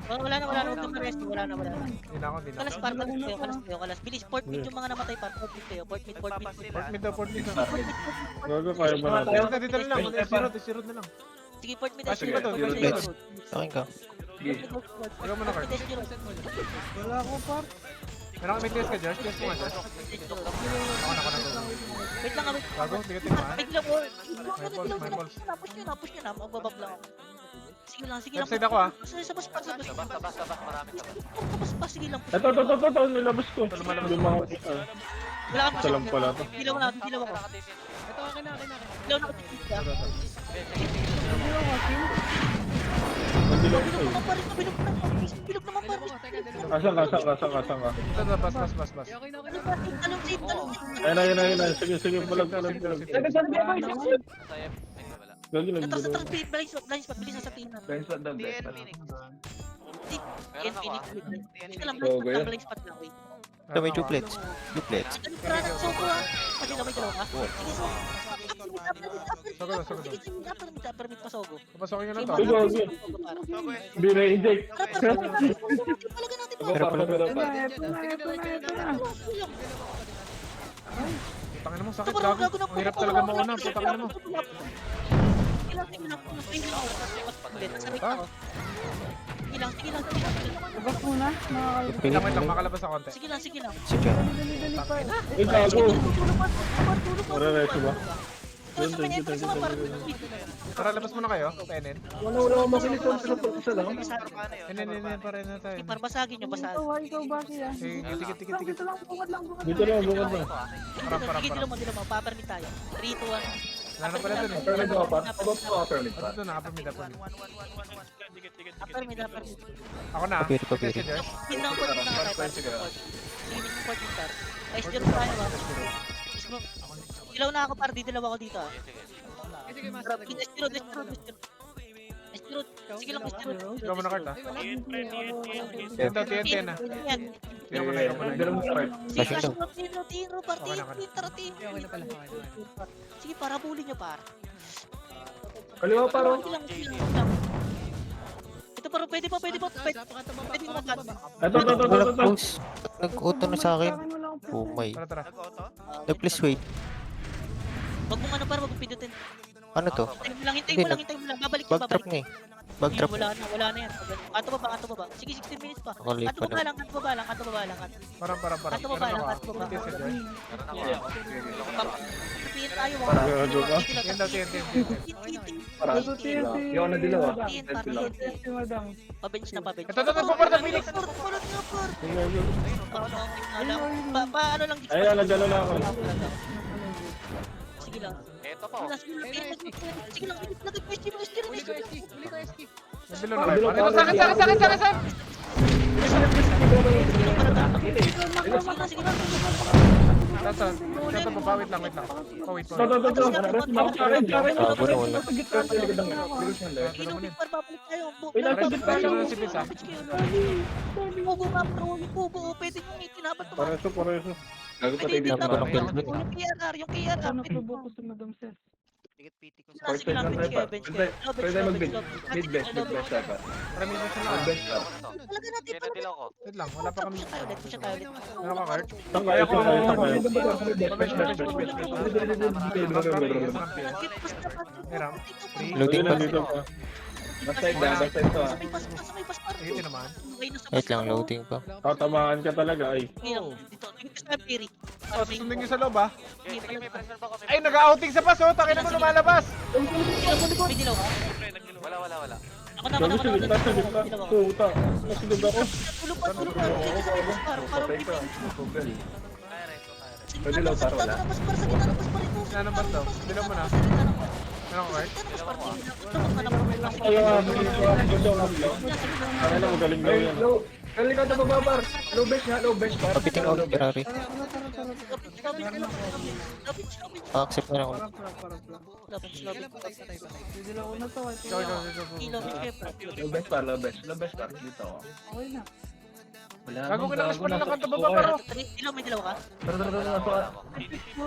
Wala na. Huwag kang ma-rest. Wala na. Hindi na ako. Kalas kayo. Bilis, port mid yung mga namatay par. Port mid kayo. Port mid. Port mid daw. Gago, kaya ba natin? Dito na lang. Isirot na lang. Sige, port mid. Ah, sige. Let's. Akin ka. Ikaw muna, Kurt. Wala ako, par. Meron kami test ka, Josh? Test mo nga, Josh. Ako na. Wait lang, wait. Gago, tiga tingnan. Wait lang, wait. May balls. Push nyo na. Magbabab lang ako. Sige lang. Left side ako, ah. Sa bas. Marami ka. Sa sige lang. Ito, nilabas ko. Lumahok. Wala kang Ito lang pala to. Dilaw ako. Ito, akin na. Dilaw na ako. Nandilo ko eh. Bilog naman par. Kasang ka. Ito, bas. Okay na. Talong safe. Ayun na. Sige, bulag. Gago, Ito sa nagdilo. blind spot. Bilis sa tingin natin. Bench down, bench. Yan, Phoenix. Sige lang, Go, go, blind spot lang. Wait. Ito may duplets. Duplets. So ko ah. Kasi may dalawa ka. Sige, so. Upper mid pa sogo. Papasokin nyo na to. Uy, gago. Bina-inject. Palagan natin to. Pero pala. Putangin mo, sakit, gago. Ang hirap talaga mauna. Putangin mo. Sige lang. Labas muna. Wait lang, makalabas sa konti. Sige lang. Sige. Uy, gago. Marareso ba? Tara, labas muna kayo. Penen. Wala akong makinig sa isa lang. Enen, pare na tayo. Para basagin nyo, basagin. Ikaw ba siya? Sige, tikit. Dito lang, bukod lang. Dito lang. Parang. Sige, dilo mo. Papermit tayo. 3, 2, 1. Lalo na pala dun eh. Permit ako pa. Abot ko ako permit pa. Ito na, upper mid. Papermit. Ako na. Papiri. Test si Josh. Tingnan ko na tayo. Sige, support yung car. Ice zero tayo ba? Ilaw na ako para didalaw ako dito ah. Sige, master. Sige lang, Ice zero. Ikaw muna, Kurt, ah. Ito, TNT na. Ikaw muna. Dalawang start. Flashing daw. Tiro, party. Okay na pala. Sige, para bully nyo par. Kaliwa paro. Sige lang. Ito paro, pwede pa. Pwede mo mag-lag. Ito. Wala post. Nag-auto na sa akin. Oh my. Tara. Nag-please wait. Wag mong ano par, wag mong pindutin. Ano to? Hintay mo lang. Babalik Backtrap na eh. Bag drop. Wala na yan. Kanto baba. Sige, 16 minutes pa. Ako late Kanto pa baba na. lang, kanto baba lang. Parang. Kanto baba lang, Meron kanto baba. ako. Yes, yes. Tapiin tayo. Gago ka? Yan daw, TNT. Hindi ako nadilaw ah. Pabench na. Ito, papar na Phoenix. Pulot nga, par. Ano lang. Ayan, nagano na ako. Sige lang. Eto po. Sige lang. Uli ka, SK. Nabilo na kayo. Ito, sakit. Sige lang. Saan? Ito, wait lang. Oh, wait. Ito. Gago na wala. Ilubig par, babalik tayo. Pressure na si Pisa. Pugo nga, bro. Yung pugo. Pwede nyo itinapat ito. Pareso. Gago patay dito. Gago ng helmet. Yung KRR. Ano tubo ko sa Madam Seth? Sige lang, bench kayo. Pwede mag-bench. Mid-bench dapat. Premium siya na. Mid-bench pa. Talaga natin. Kinadilaw ko. Wait lang, wala pa kami. Push tayo ulit. Meron ka card? Kaya ko. Meron. Loading pa. Basta ito ah. Sa may pas par. Ito naman. Wait lang, loading pa. Tatamaan ka talaga ay. Dito. Dito sa Piri. Oh, susundin nyo sa loob ah. Sige, may pressure ba ko? Ay, nag-outing sa paso. Takin naman lumalabas. May dilaw ka? Wala. Ako na. Gago sa gitna. Puta. Nasigod ako. Tulog pa. Parang Patay pa. Google. Pwede lang par, wala. Ano ba to? Dilaw mo na. Meron ka card? Ayaw nga. Kaya lang magaling daw yan. Kalikot na bababar. Low bench par. Papiting out, Ferrari. Pa-accept na lang ako. Low bench par. Dito ako. Gago kinakas pa na nakanta baba paro. May dilaw ka?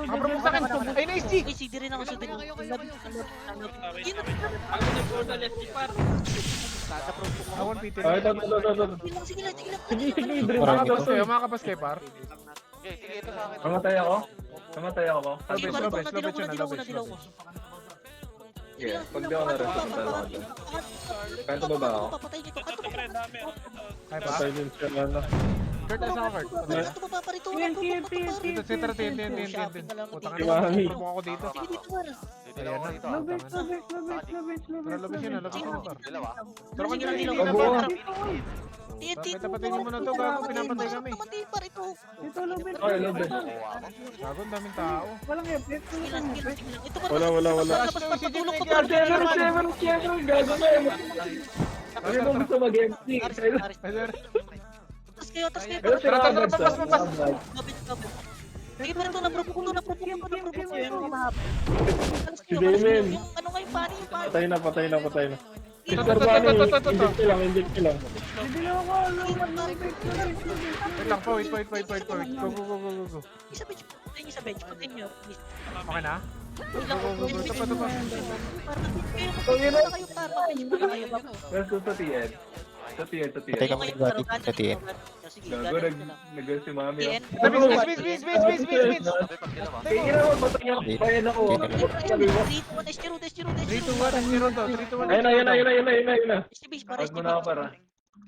Nakapro sa akin. Ay, nice G. Ay, CD rin ako sa dilaw. Awan pitin. Ay, ito. Sige lang. Sige, Idris. Marami Makapas to. kayo, makapas kayo par. Sige, ito sa akin. Kamatay ako. Low bench. Yeah, pag di ako na-rest, punta ako doon. Kanto baba ako. Papatay nito. Ay pa. Patay din siya na. Kurt, asa ka Kurt? Ito pa pa rito. Dito, sitra, tin. Putang ina. Iwahi. Provoke ako dito. Sige dito par. Ayan na. Low bench. Tara, labas yun par. Dilaw ah. Tara ka nyo Sige na lang, par. TNT. Patay mo na to, gago. Pinapatay kami. Pamatay par ito. Ito, low bench. Okay, low bench. Gago, ang daming tao. Walang effect. Sige lang. Ito par. Wala. Tapos patulog ka par. Gago na yun. Ano mo gusto mag-MC? Ay, sir. Tas kayo. Tara, pas. Sige pa ito, naprovoke ko. Si Damien. Yung ano nga yung pani. Patay na. Ito. Inject lang. Wait lang po, wait. Go. Isa bench. Continue. Okay na? Go. Ito pa. Let's go sa TN. Sa TN. Patay ka mo yung body sa TN. Gago, nag-girl si mami. TN. Base. Tingin ako, matay ako. Bayan ako. Sabi mo. 3-2-1 to. 3-2-1. Ayun na. Huwag mo na ako para.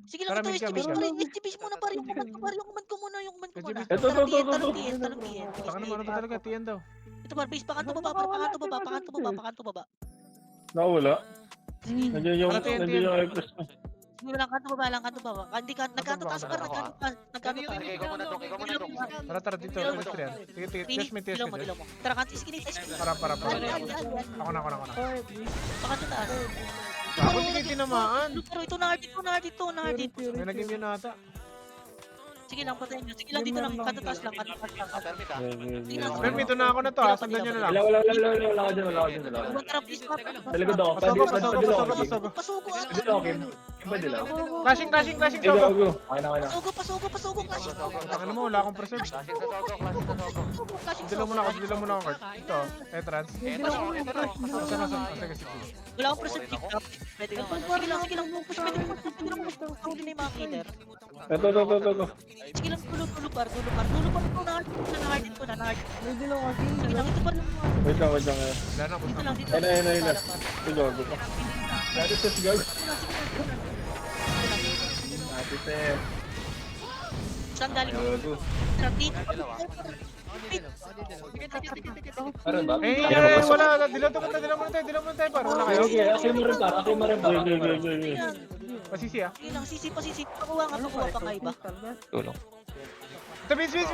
Sige lang ito, STBase muna par yung command ko muna. Ito. TN. Saka naman ano talaga, TN daw. Ito par, base, pakanto baba. Nawala. Sige. Nandiyan yung Everest mo. Sige lang, kanto baba. Hindi ka, nagkanto taas par, nagkanto par. Sige, ikaw muna dong. Tara, dito. Pedestrian. Test me. Dilaw mo. Tara, kanto, sige. Para. Ako na. Pakanto taas. Ako hindi tinamaan. Pero ito na hard dito. May nag-immune na ata. Sige lang, patayin nyo. Sige lang, dito lang. Kanto taas lang. Permit ah. Permit na ako na to. Sundan nyo na lang. Wala ka dyan. Tara, please, par. Talaga daw. Pasogo. Pasugo, Pwede daw, Kim. Pwede daw. Crashing. Ikaw. Okay na. Pasugo, clash. Ano mo, wala akong preserve. Flashing sa sogo, flashing. Dilaw mo na ako, Kurt. Ito, trans. Sige. Wala akong preserve up. Pwede ka man. Sige lang. Pwede mo push na yung mga killer. Ito. Sige lang, tulo par. Ito na hard ko na. May dilaw kasi. Sige lang, ito par. Wait lang. Wala na, Dito lang. Ayun na. Ito. Dati sa sigag. Ate Sir. Saan galing? Gago. Trapit. Meron ba? Wala. Dilaw muna tayo. Para wala kayo. Okay, okay mo rin ba? Okay mo rin ba? Pasisi ah. Sige lang, sisi. Pakuha pa nga iba. Tulong. Miss! Sisi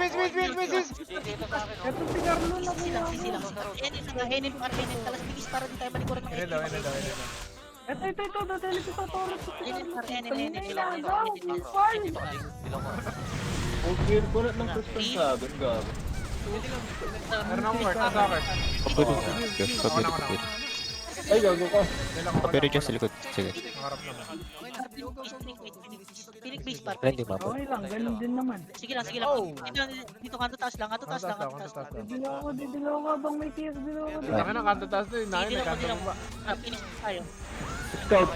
lang. Enin, talas bigis para di tayo malikuran ng Enel daw. Ito, dadali ko sa torres. Enin. Okay, wala ng crystal sa akin, gago. Meron akong word. Nasa akin. Kapiri. Ay, gago ka. Kapiri dyan sa likod. Sige. Nakarap naman. Pilik base par. Wala, hindi mapa. Okay lang, ganun din naman. Sige lang. Dito kanto taas lang. Didilaw ko bang may tier, didilaw ko. Ang na, kanto taas to. Inahin, Sige may kanto lang. ba? Finish tayo. Scout.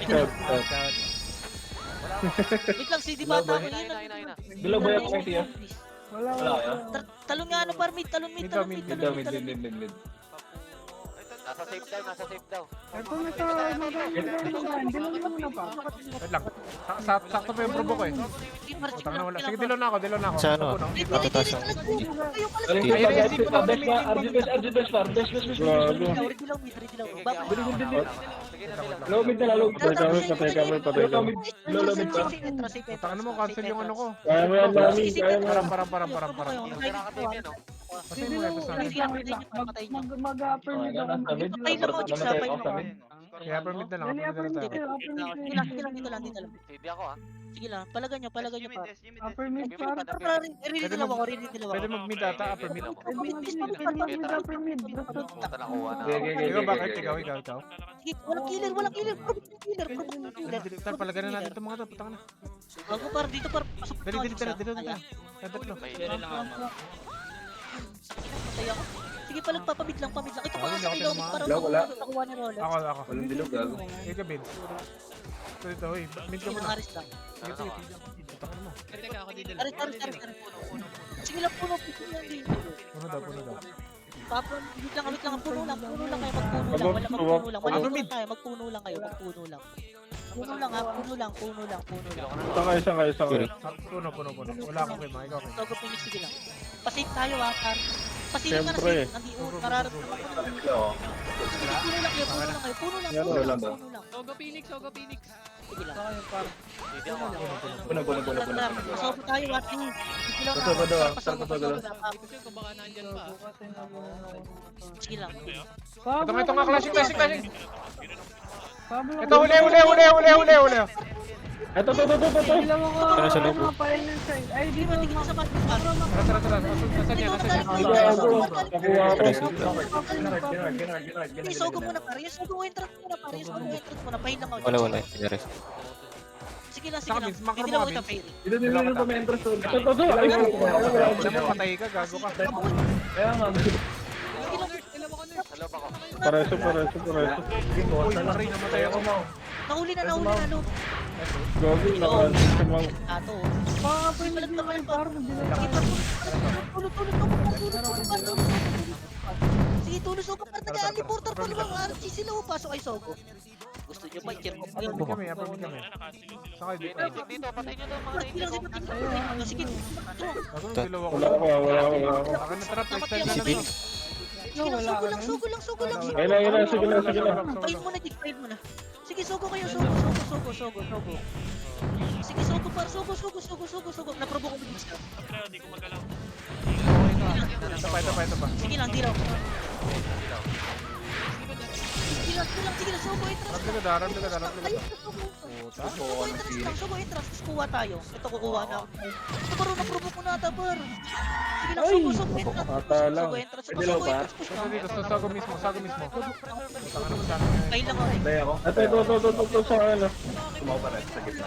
Wait lang, si Dibata. Dilaw ba yung okay tiya? Wala. Talon nga ano par mid. Mid. Nasa safe daw. Ito na sa dilaw mo na pa. Wait lang. Sakto pa yung probo ko eh. Utang na wala. Sige, dilaw na ako. Sa ano? Nakataas ang... Best par. Low mid na. Patay kami. Low mid pa. Utang na mo, cancel yung ano ko. Kaya mo yan, Lami. Kaya mo yan. Parang. Kasi mo ito sa akin. Mag-upper mid ako. Kaya permit na lang. Dito lang. Hindi ako ah. Sige lang, palagan nyo pa. Upper mid pa. Pwede mag-mid ata, upper mid. Upper mid. Pumunta na kuha na. Ikaw bakit? Ikaw. Sige, walang killer. Tal, palaganan natin itong mga to. Putang na. Bago par, dito par. Pasok Dali. Tatlo. Patay ako. Sige, pamit lang. Ito pa nga sa Hindi ilaw, ako para Wala. nakuha ni Rolex. Ako. Walang dilog, gago. Ikaw, Vince. Ito, hoy. Mid ka Sige lang, muna. Aris lang. Ito. Putang na mo. Aris. Sige lang, puno yan din. Puno daw. Papa, wait lang, puno lang kayo, magpuno lang. Magpuno lang kayo. Puno lang. Isang kayo. Puno. Wala akong kay Mike. Okay. Togo Phoenix, sige lang. Pasave tayo ha, par. Pasave ka na Siyempre. save. Nararamdaman ko na. Sige, puno lang kayo. Wala ba? Sogo Phoenix. Sige lang. Puno. Pasobo tayo ha, please. Sige lang. Pasobo daw, ah. Pasobo. Kasi kung baka nandyan pa. Sige lang. Ito nga, classic. Pablo. Ito, huli. Ito. Dilaw ako. Tara sa loob. Ay, di ba? Tingin sa mga par. Tara. Nasaan yan? Isogo muna par. Isogo entrance muna. Pahin lang ako. Wala. Pinares. Sige lang. Vince, macro Hindi lang mo, kita Vince. fairy. Dito pa may entrance to. Ito. Alam mo, patay ka, gago ka. Kaya nga. Sa loob ako. Pareso. Uy, sorry, namatay ako. Nahuli na. Gago, naka-system lang. Ato. Pwede naman par. Sige, tulos ako para taga-aliporter pa naman. RG sila o pasok ay Sogo. Gusto nyo ba? I-check mo pa yun. Upper mid kami. Sakay dito. Dito, patay nyo daw mga Sige, Gago, dilaw ako. Wala ako. Akin na trap, next time na Si lang. Vince. Sugo lang. Ayun na, sige lang. Pain mo na. Sige, Sogo kayo. Sogo. Sige, Sogo par. Sogo. Naprobo ko mo siya. Ito pa. Sige lang, di raw. Sige lang, Sogo entrance. Ramda ka. Sogo entrance, kuha tayo. Ito kukuha na ako. Ito baro, naprobo ko na ata, bar. Sige lang, Sogo entrance. Sogo entrance. Dito, sago mismo. Tanga naman sa akin. Pain lang ako. Tayo ako. Ito sa ano. Tumawa pa rin sa gitna.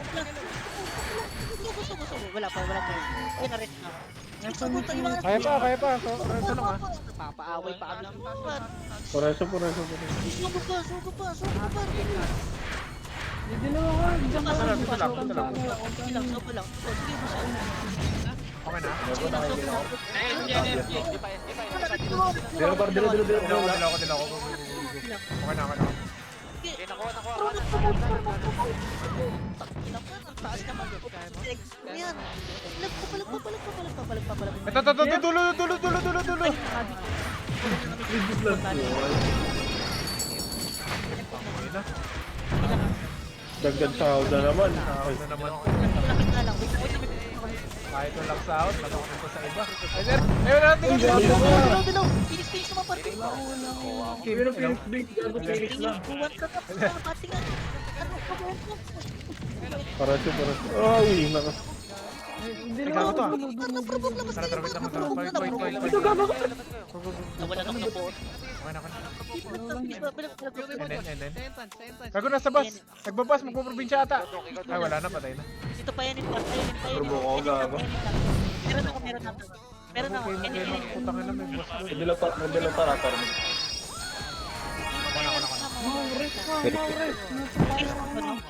Sogo. Wala pa. Ay, na-rest na. Sogo tayo mga Kaya pa. Ito lang ah. papaaway pa kami. Pareso. Sogo pa. Didilaw ako. Diyan ka. Dito lang. Sige lang, Sogo lang. Sige mo siya. Okay na. Sige lang, Sogo lang. Dilo. Dilaw ako. Okay na. Sige. nakuha na. Ilang pa, ang taas naman. Ayan. Palag pa. Ito, dulo. Dagdag sahod na naman. Ito naman. Lapit na lang. Wait. Kahit walang sahod, malaki ko sa iba. Ay, sir! Ayun natin! Dilaw. Finish naman pa rin. Pero Phoenix lang. Buwan ka na. Pati nga. Ano ka ba? Para siya. Uy, nakas. Ikaw to ah. Naprobok lang kasi. Tara, wait lang. Point. Nawala na ako. Okay na. Bilis. And then. Entrance. Gago nasa bus. Nagbabas, magpuprobinsya ata. Ay, wala na, patay na. Dito pa yan. Turbo ko, gago. Meron ako. Okay, putang ina, may boss doon. Nadala para.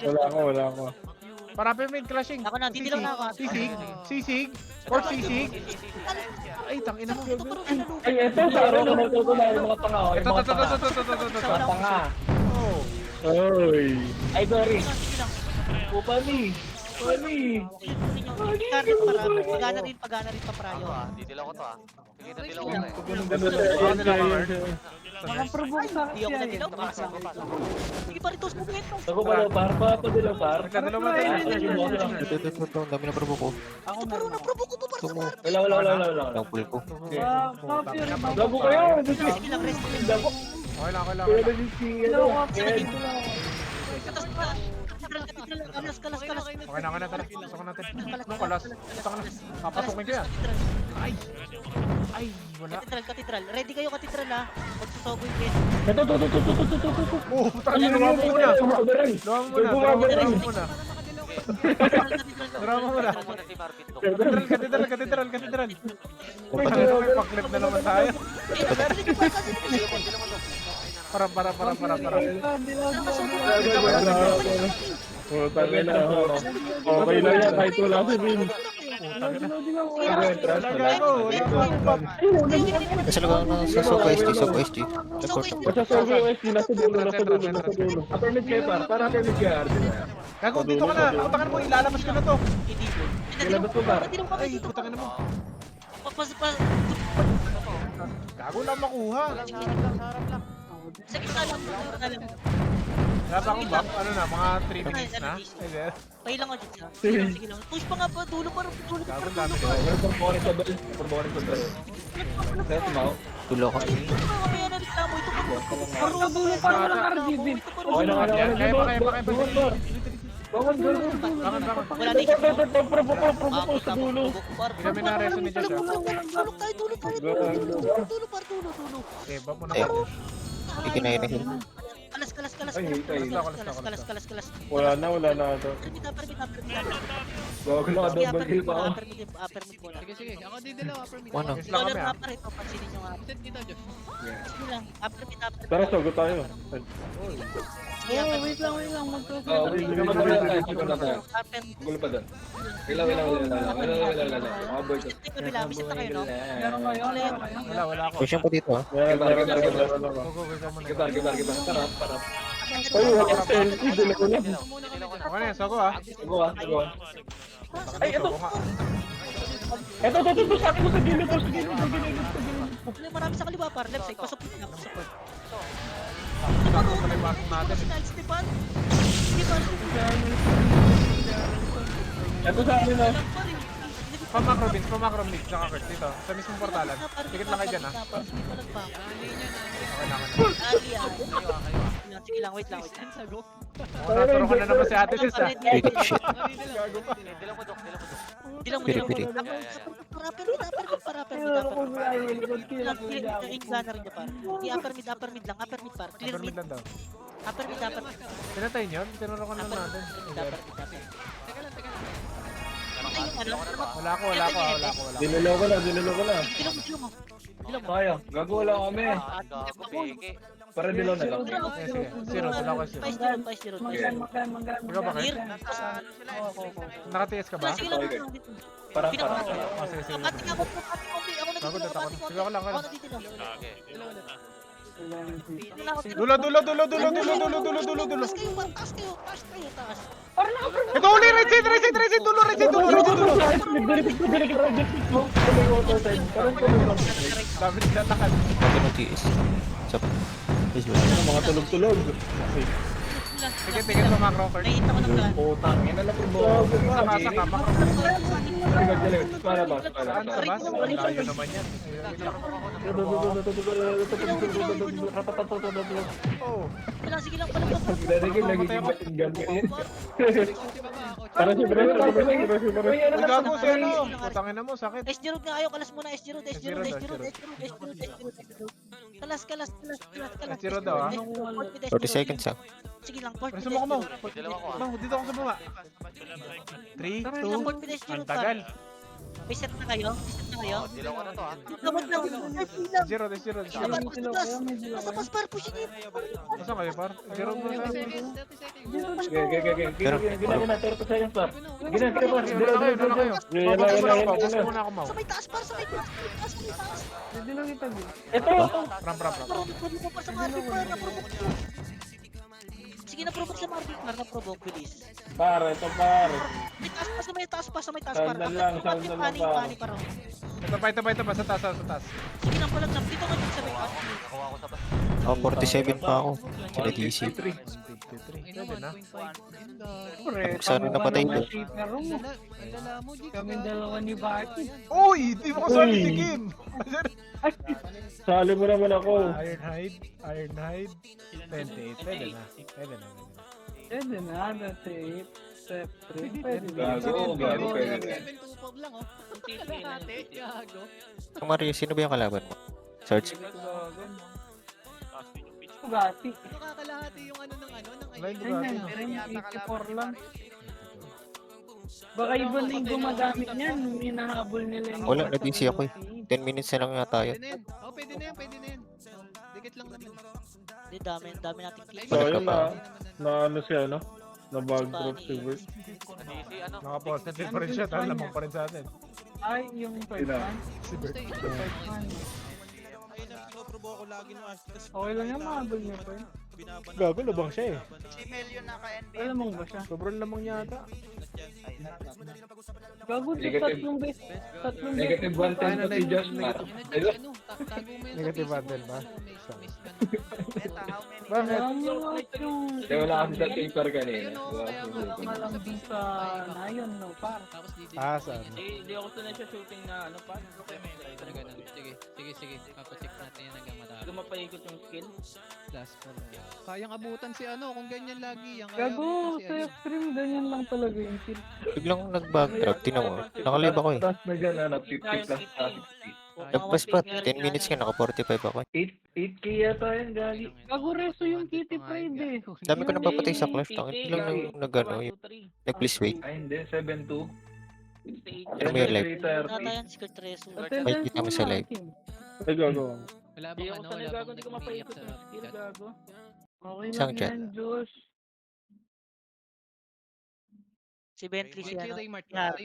Wala ako. Para mid clashing. Ako na, dito lang ako. Sisig. Port sisig. Ay, tangina mo. Ay, ito sa araw na natutula yung mga tanga. Ito. Tanga. Oy. Ay, sorry. Upani. Pagana rin pa prayo. Ditilaw ko to ah. Sige, ditilaw ko Mga provoke sa Hindi ako akin nadilaw. Sige pa rin tos mo. Ako pala, par. Nagkadalaw ba tayo? Ito, ang dami na probo ko. Ako na. Naprobo ko pa para sa Tumo. Wala. Ang pull ko. Copy rin. Labo kayo. Sige lang, rest. Okay lang. Kalas. Okay na, tara. Pasok natin. Anong kalas? Pasok na. Papasukin ko yan. Ay, wala. Katedral. Ready kayo, katedral ha. Magsusogoy kayo. Oh, putang ina, luwa mo muna. Katedral. May paklip na naman tayo. Para. Okay lang yan, kahit wala si Vin. Nasa lugar na sa Soka SG. Record. Basta sa OST, nasa dulo. Upper mid kayo, para upper mid kayo, Arden. Gago, dito ka na. Putakan mo, ilalabas ko na to. Ilabas mo ba? Ay, putakan mo. Gago lang makuha. Sa gitna lang. Wala pa akong back. Ano na, mga 3 minutes na. Ay, sir. Pahi lang ako dyan. Sige lang. Push pa nga pa. Dulo pa. Gago, dami ko. Purborin ko ba? Kaya tumaw? Tulo ko. Kaya na reklamo ito. Parang dulo pa lang RGB. Okay na. Kaya pa. Bangon. Wala na isip. Provoke sa dulo. Hindi kami na-reso ni Josh. Dulo. Okay, back mo na. Ikinain na yun. Kalas. Ay, hintay. Kalas. Wala na ito. Gawag na, double kill pa ako. Upper mid muna. Sige. Ako didilaw. Upper mid. Ano? Yes lang kami ah. Upper ito. Pansinin nyo nga. Set dito, Josh. Sige lang. Upper mid. Tara, sogo tayo. Sige, upper mid. Wait lang. Magtutuloy. Hindi naman tayo. Upper mid. Gulo pa doon. Ilang. Makaboy ko. Visit na kayo, no? Meron kayo. Wala ako. Question pa dito ha. Go. Tara. Ay, wala ka selfie. Dila ko na. Okay na, sogo ah. Sugo. Ay, ito. Ito. Sa akin mo sa gilid. Marami sa kaliwa, par. Left side. Pasok na. Pasok natin. Stefan. Stefan. Ito sa akin na. Pamacro mix, saka Kurt dito. Sa mismong portalan. Tikit lang kayo dyan ah. Okay na. Sige lang, wait lang. Naturo ko na naman si Ate Sis ah. Cricket shit. Dilang. Piri. Upper mid lang. Clear Upper mid. mid lang daw. Upper mid. Pinatay niyo? Tinuro ko na natin. Wala ko. Dinulaw ko na. Dilang mo. Kaya, gago wala kami. Para dilaw na lang. Sige. Zero. Dala ko zero. Pais zero. Ikaw ba Kurt? Naka-TS ka ba? Sige lang. Para. Oh, sige. Pati ako Bago, na data ko. Sige ako lang. Ako na dito lang. Dulo. Taas kayo, taas kayo, taas. Ito uli, reset, dulo. Sabi nila takad. Ito ng TS. Sa... Please, wala. Mga tulog-tulog. Tigil sa macro card. Nakita ko ng plan. Putang ina na po. Saka, macro card. Para ba? Saan sa bus? Layo naman yan. Oh. Sige lang pala. Para si Bres. Uy, gago si ano. Putangin na mo, sakit. S0 nga kayo, kalas muna S0. Kalas. S0 daw, ah. 40 seconds ah. Sige lang, Preso mo ko mo. Dito ako sa baba. 3, 2, ang tagal. May set na kayo? Dilaw ka na to, ha? Dapat lang. Zero. Pas par, pushing it. Saan kayo, par? Zero mo na. 30 seconds. Pero, Doon na kayo. Focus muna ako, Mau. Sa may taas, par, sa may taas. Ram. Pwede mo par sa Marvin, par, na-provoke. Sige, na-provoke sa Marvin, par, na-provoke, bilis. Pare, ito pare. May taas pa, par. Sandal lang, Pani, par. Ito pa, sa taas. Sige lang, palag na. Dito ka dun sa may taas. Nakuha ko sa bus. ako 47 pa ako. Sila DC. Pwede na. Sana napatay ko. Alala mo, G. Kami dalawa ni Baki. Uy! Di mo kasali si Kim! Sali mo naman ako. Iron Hide. 28. Pwede na. Pwede na, that's it. Step 3. Pwede na. Gago, pwede na. 7-2 lang, oh. Kalahati, gago. Ang Mario, sino ba yung kalaban mo? Search. Bati. Nakakalahati yung ano ng Line ID. Bugatti, Ayun, no? ayun, 84 lang. Baka iba na yung gumagamit niyan. Hinahabol nila yung... Wala, nag-DC ako eh. 10 minutes na lang yata yun. Pwede na yan. Oh, pwede na yan. Dikit lang naman. Hindi, dami nating clip. Balik ka Sayang pa. na ano siya, no? Na bag drop si Bert. DC, ano? Naka-positive pa rin siya. Lamang pa rin sa atin. Ay, yung first Sino? one. Si Bert. First one. Ayun ang pinoprobo ako lagi no Astas. Okay lang yan, mahabol niya pa yun. Gago, labang siya eh. Si Mel yun naka-NBA. Alam mo ba siya? Sobrang lamang yata. Gago, tatlong beses. Negative 110 pa si Josh Matt. Ano, tago mo yun sa Negative Facebook bundle ba? mo, may miss ka na. Beta, how many? Bakit? Alam mo yung... Kaya wala kasi sa paper kanina. Ayun, oh, Wala kaya kasi wala sa akong Walang sabi visa na yun, no, par. Tapos di Saan? Hindi ako sanay sa shooting na ano pa. Sige. Papacheck natin yan hanggang matapos. Lumapaikot yung skill. Last pa lang. Kayang abutan si ano, kung ganyan lagi. Yung Gago, sa extreme, ganyan lang talaga yung kill. Biglang nag-bag drop. Tinan mo. Nakalive ako eh. Plus na dyan, 50 plus 60. Nagpas pa. 10 minutes ka. Naka 45 ako. 8k yata yan, gali. Gago, reso yung Kitty Pride eh. Dami ko nang papatay sa clash. Tangin biglang nag-ano. Nag-please wait. Ay, hindi. 7-2. Ano mo yung live? Tatayan si Kurt Reso. May kita mo sa live. Ay, gago. Wala Hindi bang ako ano, sanay wala gago. bang Hindi ko nag-umiyak mapaikot sa yung skill chat? gago. Okay Isang lang chat. yan, Josh. Si Bentley si Wait, ano. Raymart. Yari.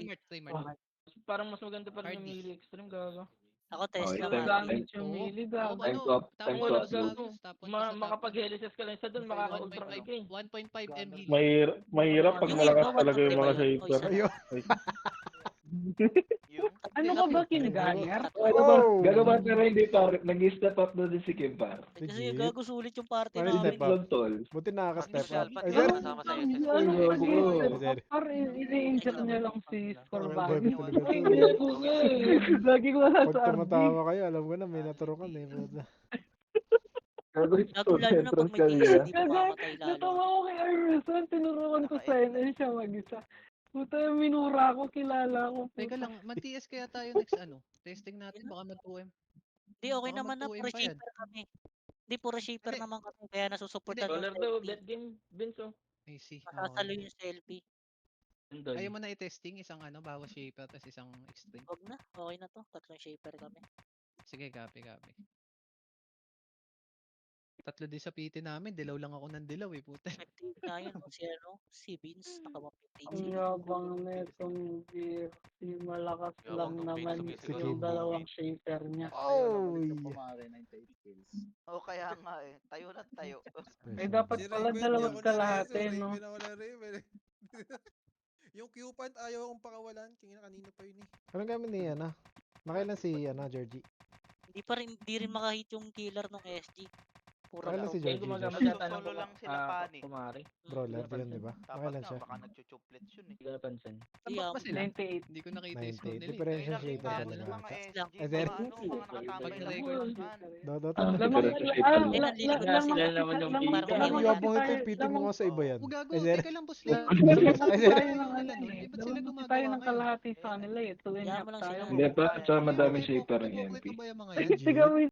Parang mas maganda pa rin yung Hardy. melee extreme gago. Ako Tesla Okay, man. Gamit yung melee, gago. Time to up, time to up. Makapag-helices ka lang sa dun, makaka-ultra ka eh. 1.5 ml. Mahirap pag malakas talaga yung mga shaper. Ayun. Ano ka ba, kinaganger? Ano ba? Gago ba pero hindi pa. Nag-step up na din si Kim par. Kasi gago sulit yung party Ay, namin. step up. Lang tol. Buti nakaka-step up. Ay, Sir? sir? Kasama sa SS. Ano Gago. nag-i-step up? Ini-insert niya lang si Scorbag. Ay, talaga to. Hindi ako nga eh. Lagi ko wala Pag sa RD. tumatawa kayo, alam ko na may naturukan eh. Gago Gago ito. lalo na pag Entrance may kanina. TS, di pa makamatay lalo. Natawa ko kay Arson, tinuruan ko sa NL siya mag-isa. Puta, minura ko, kilala ko. Teka lang, mag-TS kaya tayo next ano? Testing natin, baka mag-2M. Di okay Baka naman na, mag-2M puro pa yan. shaper kami. Di puro shaper Hindi. naman kami, kaya nasusuportan Dollar yung daw, LP. bet game, Vince oh. I see. Masasalo yung sa LP. Ayaw mo na i-testing isang ano, bawas shaper, tapos isang extreme. Huwag na, okay na to. Tatlong shaper kami. Sige, copy. Tatlo din sa PT namin, dilaw lang ako ng dilaw eh, puta. Na yun, si Vince, naka Ang yabang na itong beer. Si malakas lang naman yung dalawang shaper niya. Oh! O kaya nga eh, tayo na tayo. Eh dapat pala dalawang kalahati, no? Yung Q-point ayaw akong pakawalan. Tingnan kanina pa yun eh. Anong gamit ni ano? Nakailan si Georgie? Hindi rin makahit yung killer ng SG. Puro Nakailan si Eh, Georgie? gumagamit Josh? yata ng Solo lang sila, Pani. kumari. Brawler Hindi ko yun, di ba? Dapat Nakailan nga, siya? baka nagchuchuplets yun eh. Hindi ko napansin. Tambak pa sila? 98. Hindi ko nakita yung score 90. nila eh. Differential May shaper nakita talaga. ng mga Lang. SG, Eh, then- mga nakatambay na Pag-record. Dodot. Lamang Sila naman yung Parang bida. Ang iwan yabang ito, ipitin mo nga sa iba yan. O gago, Eh, sir? teka lang boss lang. tayo ng ano Eh, eh. ba't sila gumagawa Tayo ng ngayon? kalahati sa kanila eh. 2 and Kaya half mo lang tayo. sila. Hindi pa, sa madaming Okay, shaper ng okay MP. pa ba yung mga yan? Sigawin